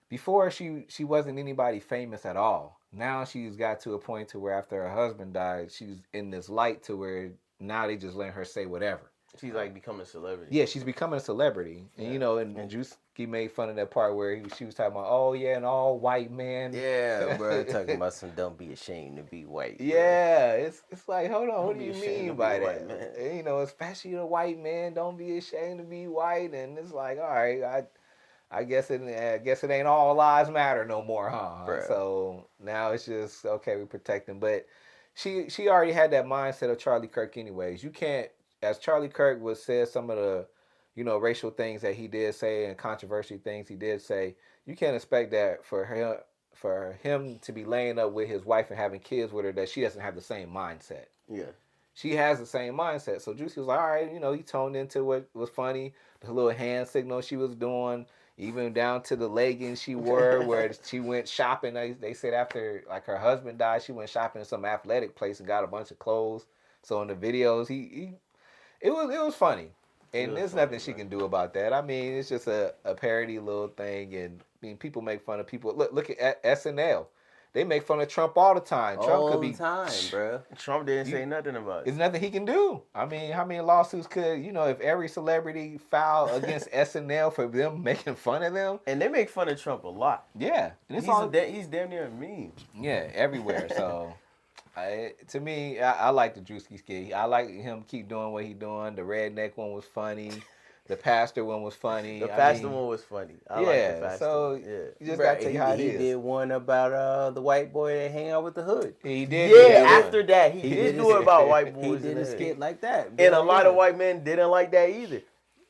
Before she wasn't anybody famous at all. Now she's got to a point to where after her husband died, she's in this light to where now they just let her say whatever. She's like becoming a celebrity. Yeah, she's becoming a celebrity. And and Druski made fun of that part where she was talking about, oh yeah, an all white man. Yeah, bro, talking about some don't be ashamed to be white. Bro. Yeah, it's like, hold on, what do you mean by that? White, man. Especially the white man, don't be ashamed to be white. And it's like, all right, I guess it ain't all lives matter no more, huh? Bro. So now it's just okay, we protect them. But she already had that mindset of Charlie Kirk anyways. You can't, as Charlie Kirk was said some of the, racial things that he did say and controversial things he did say, you can't expect that for him to be laying up with his wife and having kids with her that she doesn't have the same mindset. Yeah. She has the same mindset. So Juicy was like, all right, he toned into what was funny, the little hand signal she was doing. Even down to the leggings she wore, where she went shopping. They said after like her husband died, she went shopping in some athletic place and got a bunch of clothes. So in the videos, it was funny, and there's nothing she can do about that. I mean, it's just a parody little thing, and I mean people make fun of people. Look at SNL. They make fun of Trump all the time. Trump could be time, bro. Trump didn't say nothing about it. There's nothing he can do. I mean, how many lawsuits could, if every celebrity filed against SNL for them making fun of them? And they make fun of Trump a lot. Yeah. And he's damn near a meme. Yeah, everywhere. So, to me, I like the Druski skit. I like him keep doing what he's doing. The redneck one was funny. The pastor one was funny. The pastor one was funny. I like the pastor. So you just gotta tell you how it is. He did one about the white boy that hang out with the hood. He did. Yeah, after that he did do it about white boys. He did a skit like that. And a lot of white men didn't like that either.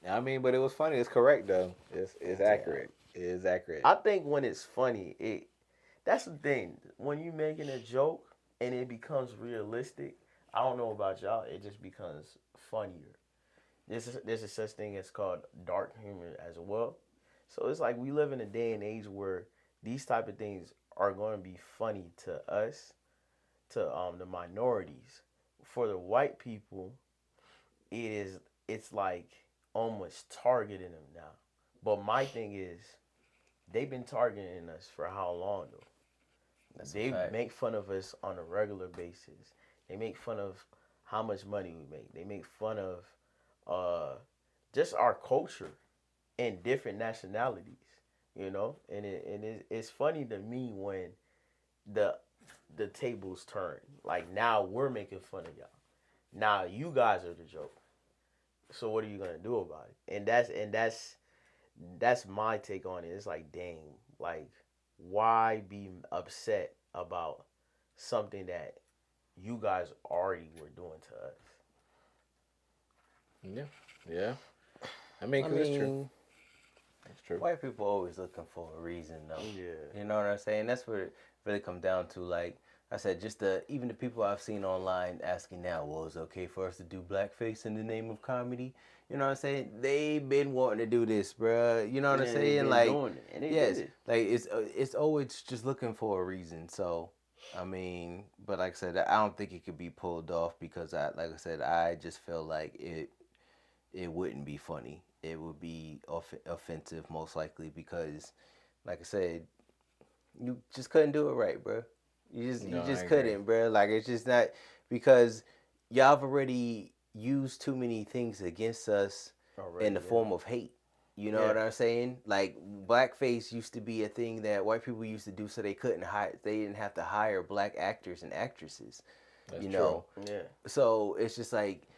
I mean, but it was funny. It's correct though. It's accurate. It is accurate. I think when it's funny, that's the thing. When you making a joke and it becomes realistic, I don't know about y'all, it just becomes funnier. There's a such thing as called dark humor as well. So it's like we live in a day and age where these type of things are going to be funny to us, to the minorities. For the white people, it's like almost targeting them now. But my thing is, they've been targeting us for how long though? They make fun of us on a regular basis. They make fun of how much money we make. They make fun of just our culture and different nationalities, and it's funny to me when the tables turn. Like now we're making fun of y'all. Now you guys are the joke. So what are you gonna do about it? And that's my take on it. It's like, dang, like why be upset about something that you guys already were doing to us? Yeah. I mean, it's true. That's true. White people always looking for a reason, though. Yeah. You know what I'm saying? That's what it really comes down to. Like I said, just even the people I've seen online asking now, well, is it okay for us to do blackface in the name of comedy? You know what I'm saying? They've been wanting to do this, bruh. You know what I'm saying? Like, doing it, and they yes, did it. like it's always just looking for a reason. So, I mean, but like I said, I don't think it could be pulled off because like I said, I just feel like it wouldn't be funny. It would be offensive most likely because, like I said, you just couldn't do it right, bro. You just couldn't, bro. Like it's just not because y'all have already used too many things against us in the form of hate. You know what I'm saying? Like blackface used to be a thing that white people used to do so they couldn't hire. They didn't have to hire black actors and actresses. That's you know? True. Yeah. So it's just like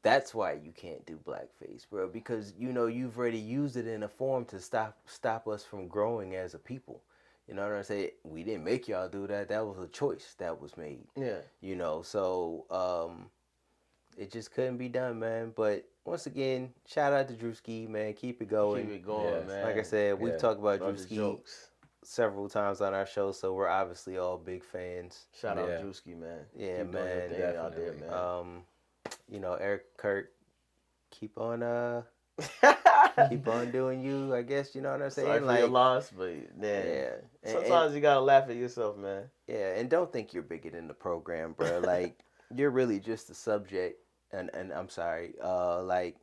that's why you can't do blackface, bro. Because you've already used it in a form to stop us from growing as a people. You know what I'm saying? We didn't make y'all do that. That was a choice that was made. Yeah. So it just couldn't be done, man. But once again, shout out to Druski, man. Keep it going. Keep it going, man. Like I said, we've talked about Druski jokes several times on our show, so we're obviously all big fans. Shout out Druski, man. Yeah, keep man. Doing your thing out there, man. Eric Kirk, keep on keep on doing you, I guess, you know what I'm saying? Sorry for your loss, but sometimes you gotta laugh at yourself, man. Yeah, and don't think you're bigger than the program, bro. Like you're really just a subject, and I'm sorry, like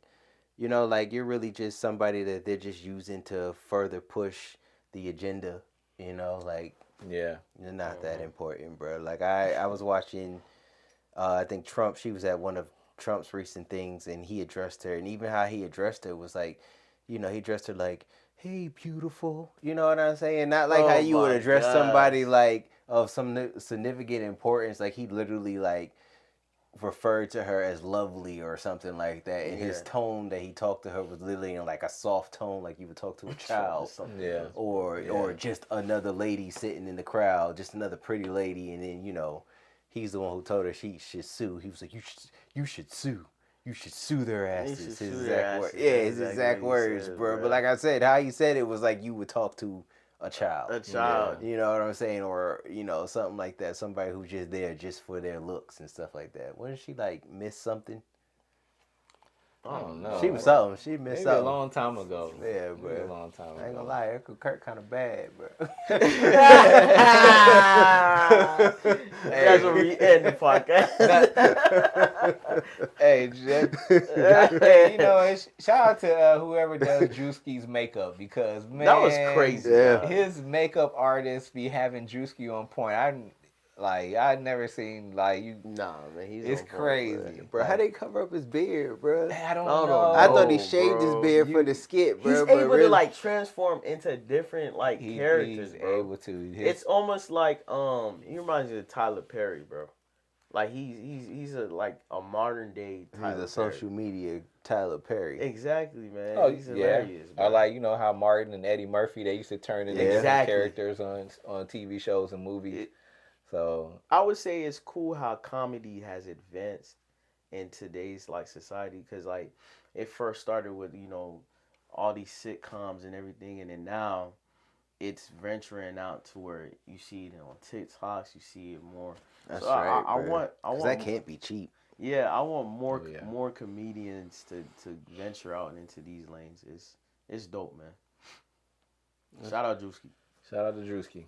you're really just somebody that they're just using to further push the agenda. Like you're not that important, bro. Like I was watching, I think Trump. She was at one of Trump's recent things, and he addressed her, and even how he addressed her was like, he addressed her like, "Hey, beautiful." You know what I'm saying? Not like how you would address somebody like of some significant importance. Like he literally like referred to her as lovely or something like that. And his tone that he talked to her was literally in like a soft tone, like you would talk to a child. Or just another lady sitting in the crowd, just another pretty lady. And then he's the one who told her she should sue. He was like, you should sue. You should sue their asses. His exact words. Yeah, his exact words, bro. But like I said, how he said it was like you would talk to a child. You know what I'm saying? Or, something like that. Somebody who's just there just for their looks and stuff like that. Wasn't she like miss something? I don't know. She was something. She missed something. A long time ago. Yeah, bro. Maybe a long time ago. I ain't gonna lie, Kirk kind of bad, bro. That's what we end the podcast. Shout out to whoever does Druski's makeup because, man, that was crazy. Yeah. His makeup artist be having Druski on point. I've never seen you. Nah, man, it's crazy, bro. How they cover up his beard, bro? I don't know. I thought he shaved his beard for the skit, bro. He's able to transform into different characters, he's bro. Able to. It's almost like he reminds me of Tyler Perry, bro. Like he's a modern day Tyler Perry. He's a social media Tyler Perry. Exactly, man. Oh, he's hilarious. I like how Martin and Eddie Murphy, they used to turn into different characters on TV shows and movies. So I would say it's cool how comedy has advanced in today's society, because it first started with all these sitcoms and everything, and then now it's venturing out to where you see it on TikToks, you see it more. That's so right. I want that can't be cheap. Yeah, I want more comedians to venture out into these lanes. It's dope, man. Shout out Druski. Shout out to Druski.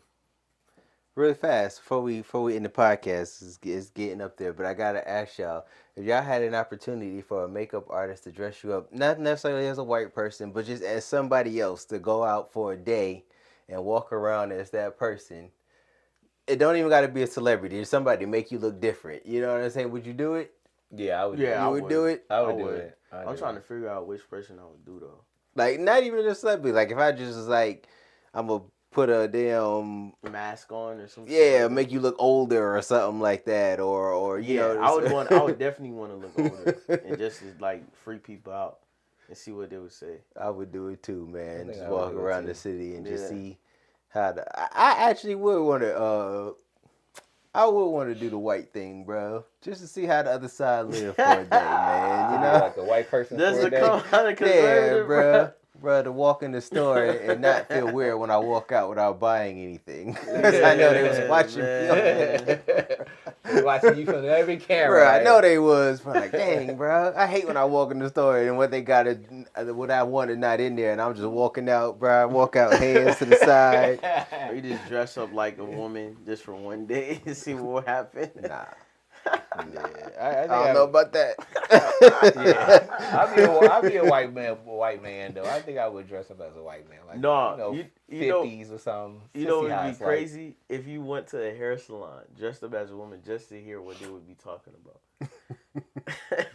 Really fast before we end the podcast, it's getting up there, but I gotta ask y'all, if y'all had an opportunity for a makeup artist to dress you up, not necessarily as a white person, but just as somebody else, to go out for a day and walk around as that person, it don't even gotta be a celebrity. It's somebody to make you look different. You know what I'm saying? Would you do it? Yeah, I would. Yeah, you would do it. I would do it. I'm trying to figure out which person I would do though. Like not even a celebrity. Like if I just was like, I'm gonna put a damn mask on or something. Yeah, make you look older or something like that, or you know. I would definitely want to look older and just free people out and see what they would say. I would do it too, man. Just walk around the city and just see how I actually would want to. I would want to do the white thing, bro, just to see how the other side live for a day, man. You know, like a white person just for a day. Come out of conservative, bro. bro, to walk in the store and not feel weird when I walk out without buying anything. Because I know they was watching me. Watching you from every camera. Bro, I know they was. But like, dang, bro. I hate when I walk in the store and what they got, what I wanted not in there. And I'm just walking out, bro. I walk out hands to the side. Or you just dress up like a woman just for one day and see what will happen. Nah. Yeah, I don't know about that. Yeah, I'll be a white man though. I think I would dress up as a white man, like no, you 50s or something. You know what would be crazy if you went to a hair salon dressed up as a woman just to hear what they would be talking about,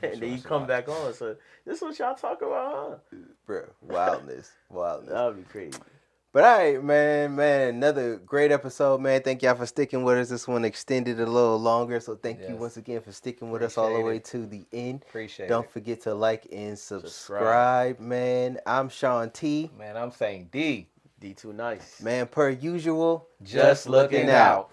and then you come back on. So this is what y'all talk about, huh? Bro, wildness. That would be crazy. But all right, man, another great episode, man. Thank y'all for sticking with us. This one extended a little longer, so thank you once again for sticking with us all the way to the end. Don't forget to like and subscribe, man. I'm Sean T. Man, I'm saying D. D2 Nice. Man, per usual, just looking out.